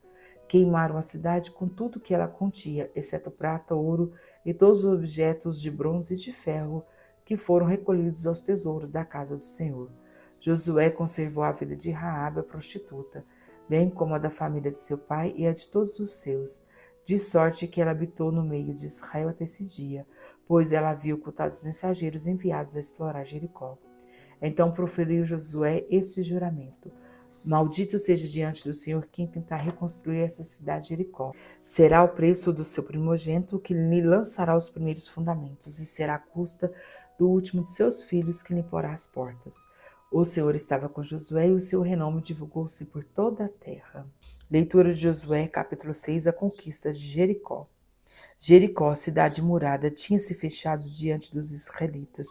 Queimaram a cidade com tudo que ela continha, exceto prata, ouro e todos os objetos de bronze e de ferro que foram recolhidos aos tesouros da casa do Senhor. Josué conservou a vida de Raabe, a prostituta, bem como a da família de seu pai e a de todos os seus, de sorte que ela habitou no meio de Israel até esse dia, pois ela havia ocultado os mensageiros enviados a explorar Jericó. Então proferiu Josué este juramento: Maldito seja diante do Senhor quem tentar reconstruir essa cidade de Jericó. Será o preço do seu primogênito que lhe lançará os primeiros fundamentos, e será a custa do último de seus filhos que lhe porá as portas. O Senhor estava com Josué e o seu renome divulgou-se por toda a terra. Leitura de Josué, capítulo 6, a conquista de Jericó. Jericó, cidade murada, tinha se fechado diante dos israelitas,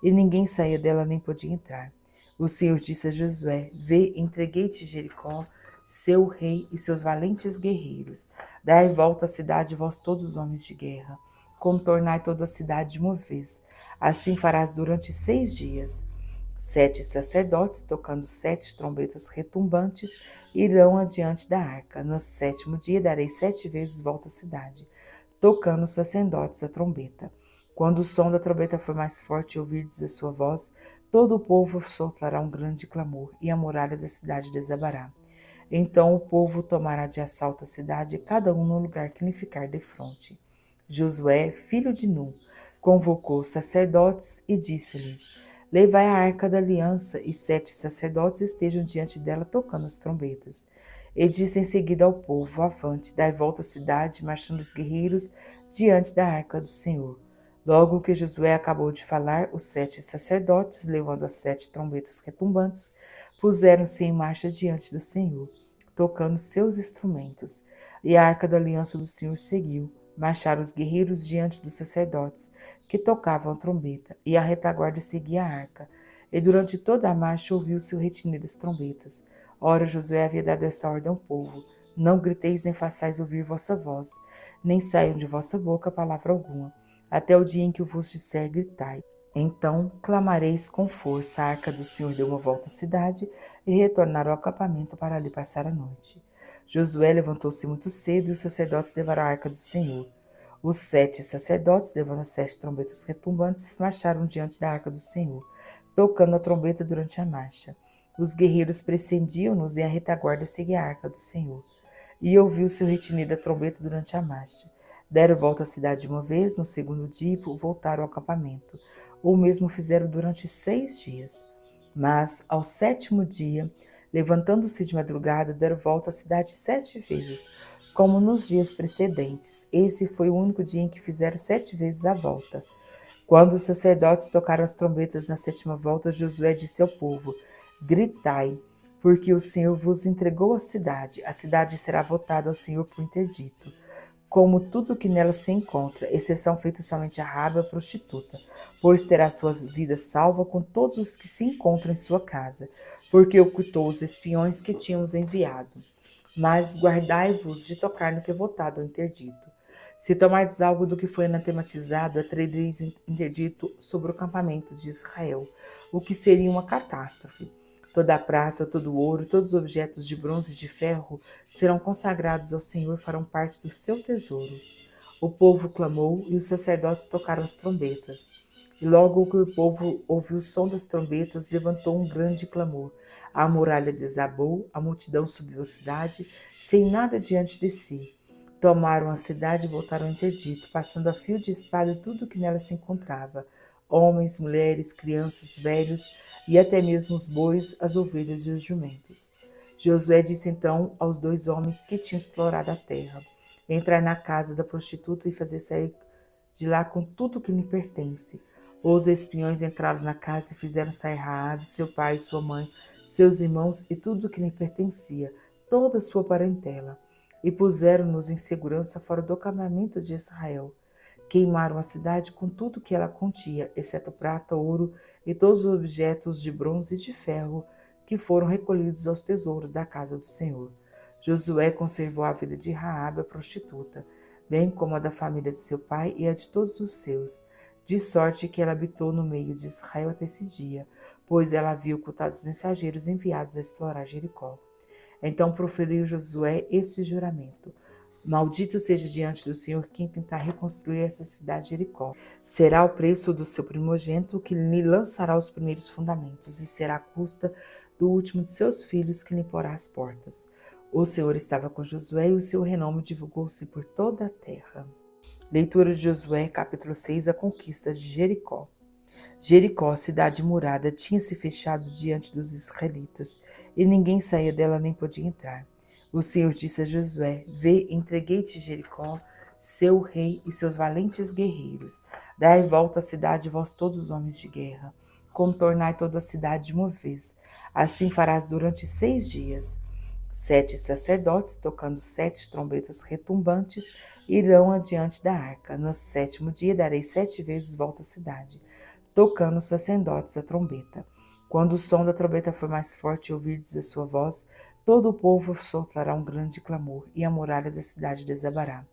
e ninguém saía dela nem podia entrar. O Senhor disse a Josué: Vê, entreguei-te Jericó, seu rei e seus valentes guerreiros. Dai volta à cidade, vós todos os homens de guerra. Contornai toda a cidade de uma vez. Assim farás durante 6 dias. 7 sacerdotes, tocando 7 trombetas retumbantes, irão adiante da arca. No 7º dia darei 7 vezes volta à cidade, tocando os sacerdotes a trombeta. Quando o som da trombeta for mais forte e ouvirdes a sua voz, todo o povo soltará um grande clamor, e a muralha da cidade desabará. Então o povo tomará de assalto a cidade, cada um no lugar que lhe ficar defronte. Josué, filho de Nun, Convocou os sacerdotes e disse-lhes: Levai a arca da aliança, e 7 sacerdotes estejam diante dela tocando as trombetas. E disse em seguida ao povo: Avante, dai volta à cidade, marchando os guerreiros diante da arca do Senhor. Logo que Josué acabou de falar, os 7 sacerdotes, levando as 7 trombetas retumbantes, puseram-se em marcha diante do Senhor, tocando seus instrumentos. E a arca da aliança do Senhor seguiu. Marcharam os guerreiros diante dos sacerdotes, que tocavam a trombeta, e a retaguarda seguia a arca. E durante toda a marcha ouviu-se o retinir das trombetas. Ora, Josué havia dado esta ordem ao povo: Não griteis nem façais ouvir vossa voz, nem saiam de vossa boca palavra alguma, até o dia em que eu vos disser gritai. Então clamareis com força. A arca do Senhor deu uma volta à cidade e retornaram ao acampamento para ali passar a noite. Josué levantou-se muito cedo e os sacerdotes levaram a arca do Senhor. Os 7 sacerdotes, levando as 7 trombetas retumbantes, marcharam diante da arca do Senhor, tocando a trombeta durante a marcha. Os guerreiros precediam-nos e a retaguarda seguia a arca do Senhor. E ouviu-se o retinir da trombeta durante a marcha. Deram volta à cidade uma vez, no segundo dia voltaram ao acampamento. O mesmo fizeram durante 6 dias. Mas, ao 7º dia, levantando-se de madrugada, deram volta à cidade 7 vezes, como nos dias precedentes. Esse foi o único dia em que fizeram 7 vezes a volta. Quando os sacerdotes tocaram as trombetas na 7ª volta, Josué disse ao povo: Gritai, porque o Senhor vos entregou a cidade. A cidade será votada ao Senhor por interdito, como tudo que nela se encontra, exceção feita somente a Raabe, a prostituta, pois terá suas vidas salva com todos os que se encontram em sua casa, porque ocultou os espiões que tínhamos enviado. Mas guardai-vos de tocar no que é votado ou interdito. Se tomardes algo do que foi anatematizado, atraereis interdito sobre o acampamento de Israel, o que seria uma catástrofe. Toda a prata, todo o ouro, todos os objetos de bronze e de ferro serão consagrados ao Senhor e farão parte do seu tesouro. O povo clamou e os sacerdotes tocaram as trombetas. E logo que o povo ouviu o som das trombetas, levantou um grande clamor. A muralha desabou, a multidão subiu a cidade, sem nada diante de si. Tomaram a cidade e voltaram ao interdito, passando a fio de espada tudo o que nela se encontrava: homens, mulheres, crianças, velhos e até mesmo os bois, as ovelhas e os jumentos. Josué disse então aos 2 homens que tinham explorado a terra: Entrai na casa da prostituta e fazer sair de lá com tudo o que lhe pertence. Os espiões entraram na casa e fizeram sair Raabe, seu pai e sua mãe, seus irmãos e tudo o que lhe pertencia, toda a sua parentela, e puseram-nos em segurança fora do acampamento de Israel. Queimaram a cidade com tudo o que ela continha, exceto prata, ouro e todos os objetos de bronze e de ferro que foram recolhidos aos tesouros da casa do Senhor. Josué conservou a vida de Raabe, a prostituta, bem como a da família de seu pai e a de todos os seus, de sorte que ela habitou no meio de Israel até esse dia, pois ela havia ocultado os mensageiros enviados a explorar Jericó. Então proferiu Josué esse juramento: Maldito seja diante do Senhor quem tentar reconstruir essa cidade de Jericó. Será o preço do seu primogênito que lhe lançará os primeiros fundamentos, e será a custa do último de seus filhos que lhe porá as portas. O Senhor estava com Josué e o seu renome divulgou-se por toda a terra. Leitura de Josué, capítulo 6, a conquista de Jericó. Jericó, cidade murada, tinha se fechado diante dos israelitas, e ninguém saía dela nem podia entrar. O Senhor disse a Josué: Vê, entreguei-te Jericó, seu rei e seus valentes guerreiros. Dai volta à cidade, vós todos os homens de guerra. Contornai toda a cidade de uma vez. Assim farás durante 6 dias. 7 sacerdotes, tocando 7 trombetas retumbantes, irão adiante da arca. No 7º dia darei 7 vezes volta à cidade, tocando os sacerdotes a trombeta. Quando o som da trombeta for mais forte e ouvirdes a sua voz, todo o povo soltará um grande clamor, e a muralha da cidade desabará.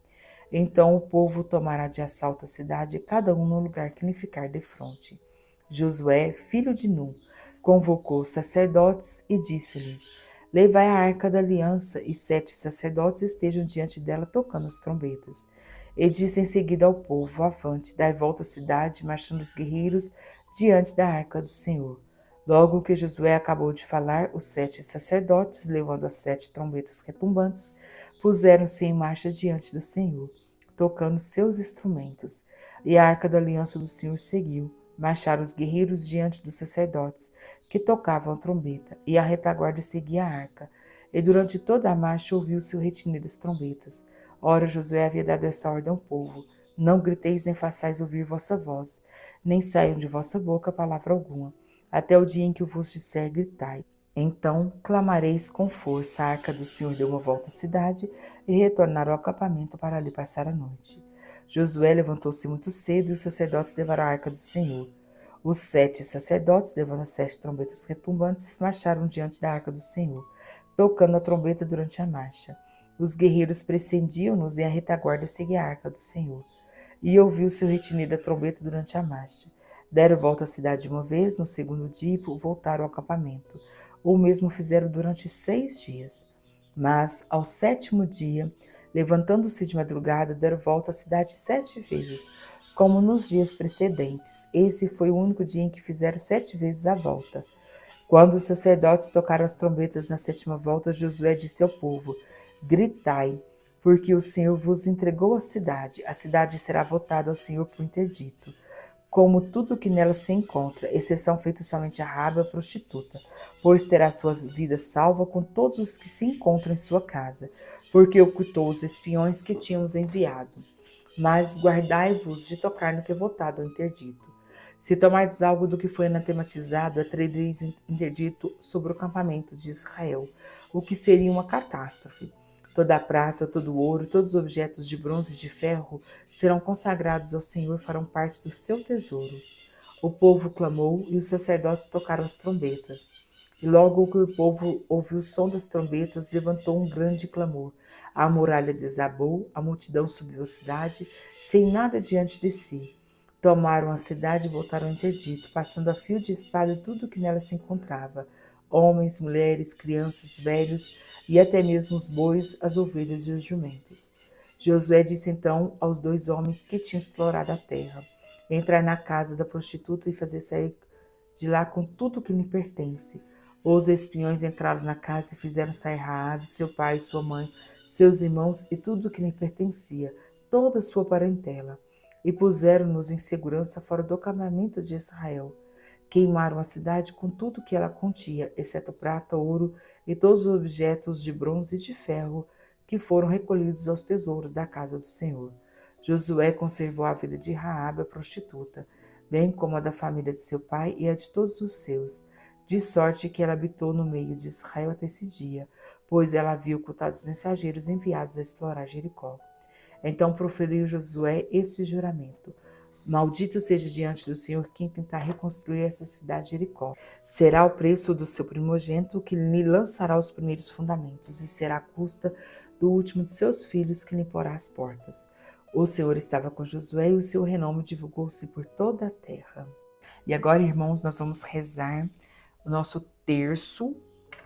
Então o povo tomará de assalto a cidade, cada um no lugar que lhe ficar defronte. Josué, filho de Nun, convocou os sacerdotes e disse-lhes: Levai a arca da aliança, e 7 sacerdotes estejam diante dela tocando as trombetas. E disse em seguida ao povo: Avante, dai volta à cidade, marchando os guerreiros diante da arca do Senhor. Logo que Josué acabou de falar, os 7 sacerdotes, levando as 7 trombetas retumbantes, puseram-se em marcha diante do Senhor, tocando seus instrumentos. e a arca da aliança do Senhor seguiu. Marcharam os guerreiros diante dos sacerdotes, que tocavam a trombeta, e a retaguarda seguia a arca. E durante toda a marcha ouviu-se o retinir das trombetas. Ora, Josué havia dado esta ordem ao povo: não griteis nem façais ouvir vossa voz, nem saiam de vossa boca palavra alguma, até o dia em que eu vos disser gritai. Então clamareis com força. A arca do Senhor deu uma volta à cidade e retornaram ao acampamento para ali passar a noite. Josué levantou-se muito cedo e os sacerdotes levaram a arca do Senhor. Os 7 sacerdotes, levando as 7 trombetas retumbantes, marcharam diante da arca do Senhor, tocando a trombeta durante a marcha. Os guerreiros precediam-nos e a retaguarda seguia a arca do Senhor. E ouviu-se o retinir da trombeta durante a marcha. Deram volta à cidade uma vez, no segundo dia, e voltaram ao acampamento. O mesmo fizeram durante 6 dias. Mas, ao 7º dia, levantando-se de madrugada, deram volta à cidade 7 vezes, como nos dias precedentes. Esse foi o único dia em que fizeram 7 vezes a volta. Quando os sacerdotes tocaram as trombetas na 7ª volta, Josué disse ao povo: gritai, porque o Senhor vos entregou a cidade. A cidade será votada ao Senhor por interdito, como tudo que nela se encontra, exceção feita somente a Raabe, a prostituta, pois terá suas vidas salva com todos os que se encontram em sua casa, porque ocultou os espiões que tínhamos enviado. Mas guardai-vos de tocar no que é votado ao interdito. Se tomardes algo do que foi anatematizado, atraereis o interdito sobre o acampamento de Israel, o que seria uma catástrofe. Toda a prata, todo o ouro, todos os objetos de bronze e de ferro serão consagrados ao Senhor e farão parte do seu tesouro. O povo clamou e os sacerdotes tocaram as trombetas. E logo que o povo ouviu o som das trombetas, levantou um grande clamor. A muralha desabou, a multidão subiu a cidade, sem nada diante de si. Tomaram a cidade e voltaram ao interdito, passando a fio de espada tudo o que nela se encontrava: homens, mulheres, crianças, velhos e até mesmo os bois, as ovelhas e os jumentos. Josué disse então aos 2 homens que tinham explorado a terra: entrar na casa da prostituta e fazer sair de lá com tudo o que lhe pertence. Os espiões entraram na casa e fizeram sair Raabe, seu pai, sua mãe, seus irmãos e tudo o que lhe pertencia, toda a sua parentela, e puseram-nos em segurança fora do acampamento de Israel. Queimaram a cidade com tudo que ela continha, exceto prata, ouro e todos os objetos de bronze e de ferro que foram recolhidos aos tesouros da casa do Senhor. Josué conservou a vida de Raabe, a prostituta, bem como a da família de seu pai e a de todos os seus, de sorte que ela habitou no meio de Israel até esse dia, pois ela havia ocultado os mensageiros enviados a explorar Jericó. Então proferiu Josué esse juramento: maldito seja diante do Senhor quem tentar reconstruir essa cidade de Jericó. Será o preço do seu primogênito que lhe lançará os primeiros fundamentos, e será a custa do último de seus filhos que lhe porá as portas. O Senhor estava com Josué e o seu renome divulgou-se por toda a terra. E agora, irmãos, nós vamos rezar o nosso terço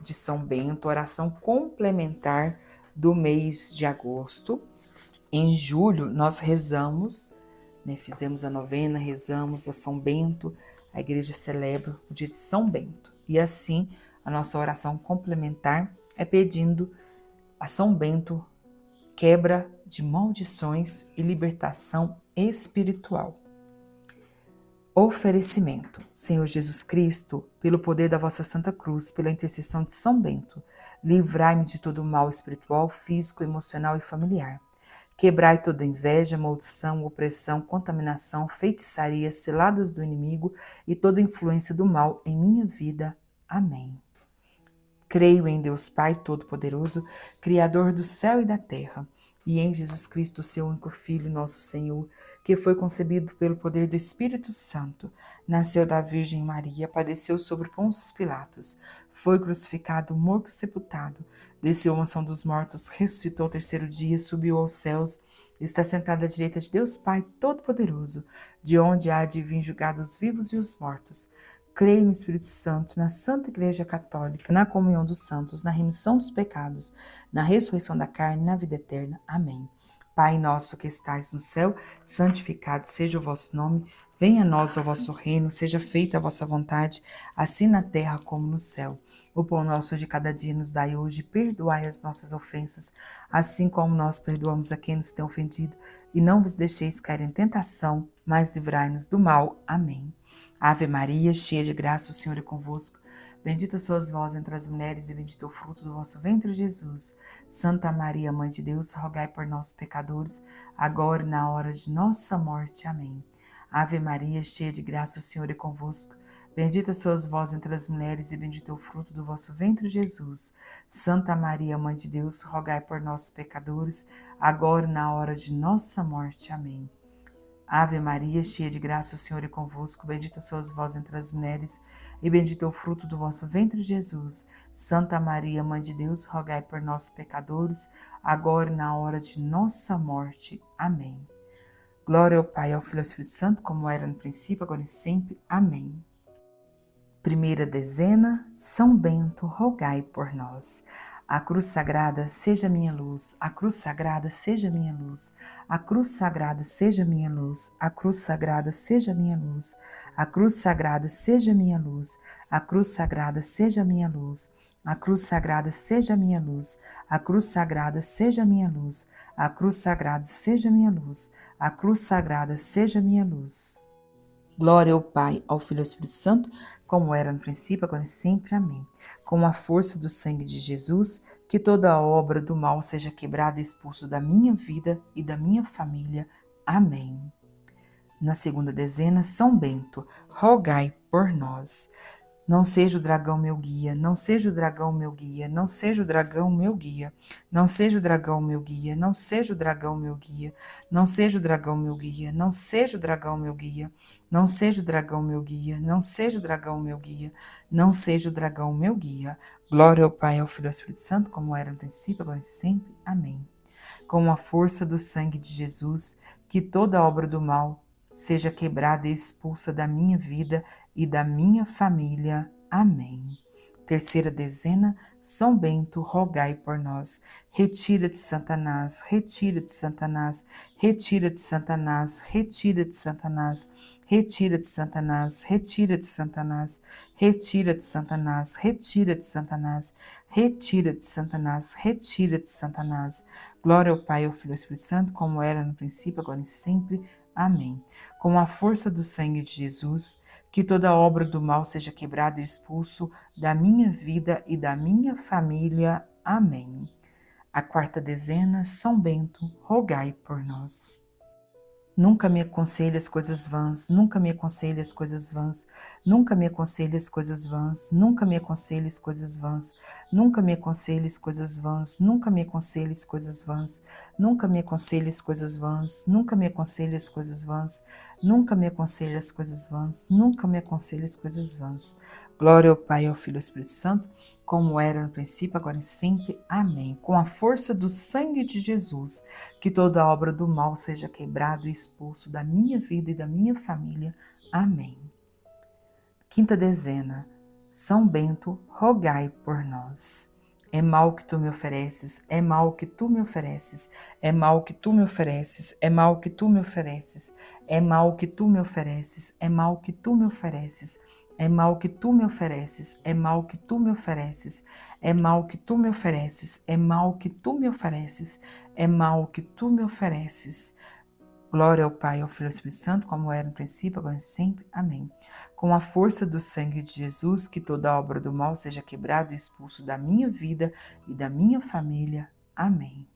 de São Bento, oração complementar do mês de agosto. Em julho, nós rezamos, fizemos a novena, rezamos a São Bento, a igreja celebra o dia de São Bento. E assim, a nossa oração complementar é pedindo a São Bento quebra de maldições e libertação espiritual. Oferecimento. Senhor Jesus Cristo, pelo poder da vossa Santa Cruz, pela intercessão de São Bento, livrai-me de todo o mal espiritual, físico, emocional e familiar. Quebrai toda inveja, maldição, opressão, contaminação, feitiçaria, ciladas do inimigo e toda influência do mal em minha vida. Amém. Creio em Deus Pai Todo-Poderoso, Criador do céu e da terra, e em Jesus Cristo, seu único Filho, nosso Senhor, que foi concebido pelo poder do Espírito Santo, nasceu da Virgem Maria, padeceu sobre Pôncio Pilatos, foi crucificado, morto e sepultado, desceu à mansão dos mortos, ressuscitou ao 3º dia, subiu aos céus, está sentado à direita de Deus Pai Todo-Poderoso, de onde há de vir julgar os vivos e os mortos. Creio no Espírito Santo, na Santa Igreja Católica, na comunhão dos santos, na remissão dos pecados, na ressurreição da carne, na vida eterna. Amém. Pai nosso que estais no céu, santificado seja o vosso nome. Venha a nós o vosso reino, seja feita a vossa vontade, assim na terra como no céu. O pão nosso de cada dia nos dai hoje, perdoai as nossas ofensas, assim como nós perdoamos a quem nos tem ofendido, e não vos deixeis cair em tentação, mas livrai-nos do mal. Amém. Ave Maria, cheia de graça, o Senhor é convosco. Bendita sois vós entre as mulheres, e bendito é o fruto do vosso ventre, Jesus. Santa Maria, Mãe de Deus, rogai por nós, pecadores, agora e na hora de nossa morte. Amém. Ave Maria, cheia de graça, o Senhor é convosco. Bendita sois vós entre as mulheres, e bendito é o fruto do vosso ventre, Jesus. Santa Maria, Mãe de Deus, rogai por nós, pecadores, agora e na hora de nossa morte. Amém. Ave Maria, cheia de graça, o Senhor é convosco. Bendita sois vós entre as mulheres, e bendito é o fruto do vosso ventre, Jesus. Santa Maria, Mãe de Deus, rogai por nós, pecadores, agora e na hora de nossa morte. Amém. Glória ao Pai, ao Filho e ao Espírito Santo, como era no princípio, agora e sempre. Amém. Primeira dezena, São Bento, rogai por nós. A cruz sagrada seja minha luz, a cruz sagrada seja minha luz, a cruz sagrada seja minha luz, a cruz sagrada seja minha luz, a cruz sagrada seja minha luz, a cruz sagrada seja minha luz, a cruz sagrada seja minha luz, a cruz sagrada seja minha luz, a cruz sagrada seja minha luz, a cruz sagrada seja minha luz. Glória ao Pai, ao Filho e ao Espírito Santo, como era no princípio, agora e sempre. Amém. Com a força do sangue de Jesus, que toda a obra do mal seja quebrada e expulso da minha vida e da minha família. Amém. Na segunda dezena, São Bento, rogai por nós. Não seja o dragão meu guia, não seja o dragão meu guia, não seja o dragão meu guia, não seja o dragão meu guia, não seja o dragão meu guia, não seja o dragão meu guia, não seja o dragão meu guia, não seja o dragão meu guia, não seja o dragão meu guia, não seja o dragão meu guia. Glória ao Pai, ao Filho e ao Espírito Santo, como era no princípio, agora e sempre. Amém. Com a força do sangue de Jesus, que toda obra do mal seja quebrada e expulsa da minha vida e da minha família. Amém. Terceira dezena, São Bento, rogai por nós. Retira-te, Satanás, retira-te, Satanás, retira-te, Satanás, retira-te, Satanás, retira-te, Satanás, retira-te, Satanás, retira-te, Satanás, retira-te, Satanás, retira-te, Satanás, retira-te, Satanás. Glória ao Pai, ao Filho e ao Espírito Santo, como era no princípio, agora e sempre. Amém. Com a força do sangue de Jesus, que toda obra do mal seja quebrada e expulso da minha vida e da minha família. Amém. A quarta dezena, São Bento, rogai por nós. Nunca me aconselhe as coisas vãs, nunca me aconselhe as coisas vãs, nunca me aconselhe as coisas vãs, nunca me aconselhe as coisas vãs, nunca me aconselhe as coisas vãs, nunca me aconselhe as coisas vãs, nunca me aconselhe as coisas vãs, nunca me aconselhe as coisas vãs, nunca me aconselhe as coisas vãs, nunca me aconselhe as coisas vãs. Glória ao Pai, ao Filho e ao Espírito Santo, como era no princípio, agora e sempre. Amém. Com a força do sangue de Jesus, que toda obra do mal seja quebrado e expulso da minha vida e da minha família. Amém. Quinta dezena, São Bento, rogai por nós. É mal que tu me ofereces, é mal que tu me ofereces, é mal que tu me ofereces, é mal que tu me ofereces, é mal que tu me ofereces, é mal que tu me ofereces, é mal que tu me ofereces, é mal que tu me ofereces, é mal que tu me ofereces, é mal que tu me ofereces, é mal que tu me ofereces. Glória ao Pai, ao Filho e ao Espírito Santo, como era no princípio, agora e sempre. Amém. Com a força do sangue de Jesus, que toda obra do mal seja quebrada e expulso da minha vida e da minha família. Amém.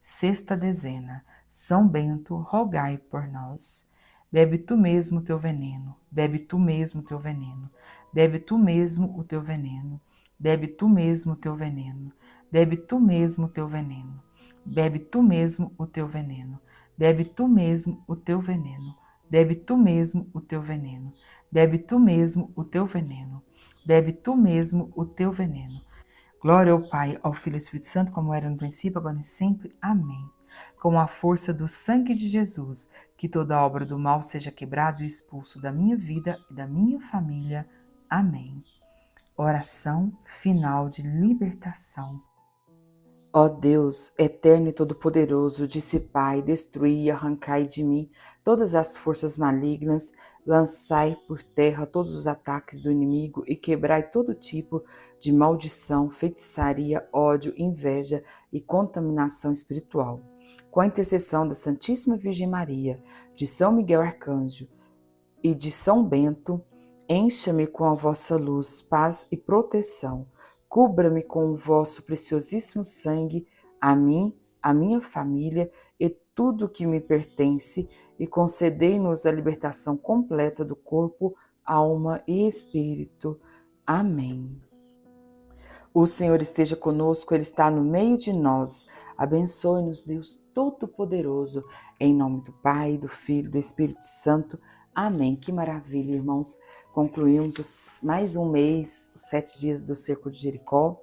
Sexta dezena, São Bento, rogai por nós. Bebe tu mesmo o teu veneno, bebe tu mesmo o teu veneno, bebe tu mesmo o teu veneno, bebe tu mesmo o teu veneno, bebe tu mesmo o teu veneno, bebe tu mesmo o teu veneno, bebe tu mesmo o teu veneno, bebe tu mesmo o teu veneno, bebe tu mesmo o teu veneno, bebe tu mesmo o teu veneno. Glória ao Pai, ao Filho e ao Espírito Santo, como era no princípio, agora e sempre. Amém. Com a força do sangue de Jesus, que toda obra do mal seja quebrado e expulso da minha vida e da minha família. Amém. Oração final de libertação. Ó Deus, eterno e todo-poderoso, dissipai, destruí e arrancai de mim todas as forças malignas, Lançai por terra todos os ataques do inimigo e quebrai todo tipo de maldição, feitiçaria, ódio, inveja e contaminação espiritual. Com a intercessão da Santíssima Virgem Maria, de São Miguel Arcanjo e de São Bento, encha-me com a vossa luz, paz e proteção. Cubra-me com o vosso preciosíssimo sangue, a mim, a minha família e tudo que me pertence, e concedei-nos a libertação completa do corpo, alma e espírito. Amém. O Senhor esteja conosco, Ele está no meio de nós. Abençoe-nos, Deus Todo-Poderoso, em nome do Pai, do Filho e do Espírito Santo. Amém. Que maravilha, irmãos. Concluímos mais um mês, os 7 dias do Cerco de Jericó.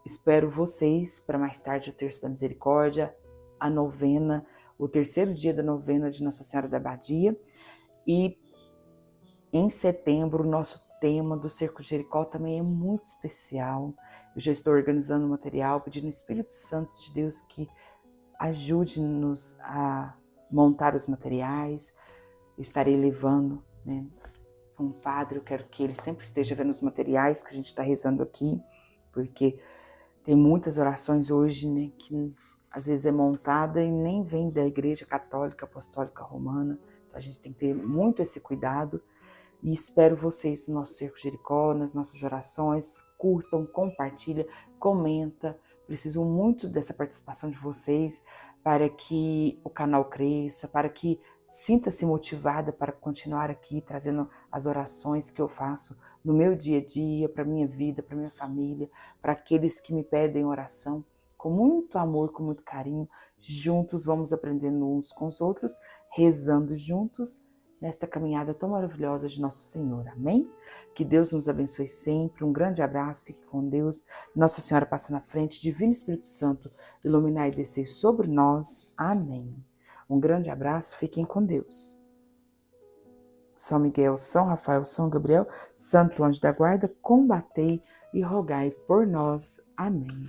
Espero vocês para mais tarde o Terço da Misericórdia, a novena, o terceiro dia da novena de Nossa Senhora da Abadia. E em setembro, o nosso tema do Cerco de Jericó também é muito especial. Eu já estou organizando o material, pedindo ao Espírito Santo de Deus que ajude-nos a montar os materiais. Eu estarei levando, um padre, eu quero que ele sempre esteja vendo os materiais que a gente está rezando aqui, porque tem muitas orações hoje, que às vezes é montada e nem vem da Igreja Católica Apostólica Romana. Então a gente tem que ter muito esse cuidado. E espero vocês no nosso Cerco de Jericó, nas nossas orações. Curtam, compartilha, comenta. Preciso muito dessa participação de vocês para que o canal cresça, para que sinta-se motivada para continuar aqui trazendo as orações que eu faço no meu dia a dia, para minha vida, para minha família, para aqueles que me pedem oração. Com muito amor, com muito carinho, juntos vamos aprendendo uns com os outros, rezando juntos, nesta caminhada tão maravilhosa de Nosso Senhor. Amém? Que Deus nos abençoe sempre. Um grande abraço, fique com Deus. Nossa Senhora passa na frente, Divino Espírito Santo, iluminar e descer sobre nós. Amém. Um grande abraço, fiquem com Deus. São Miguel, São Rafael, São Gabriel, Santo Anjo da Guarda, combatei e rogai por nós. Amém.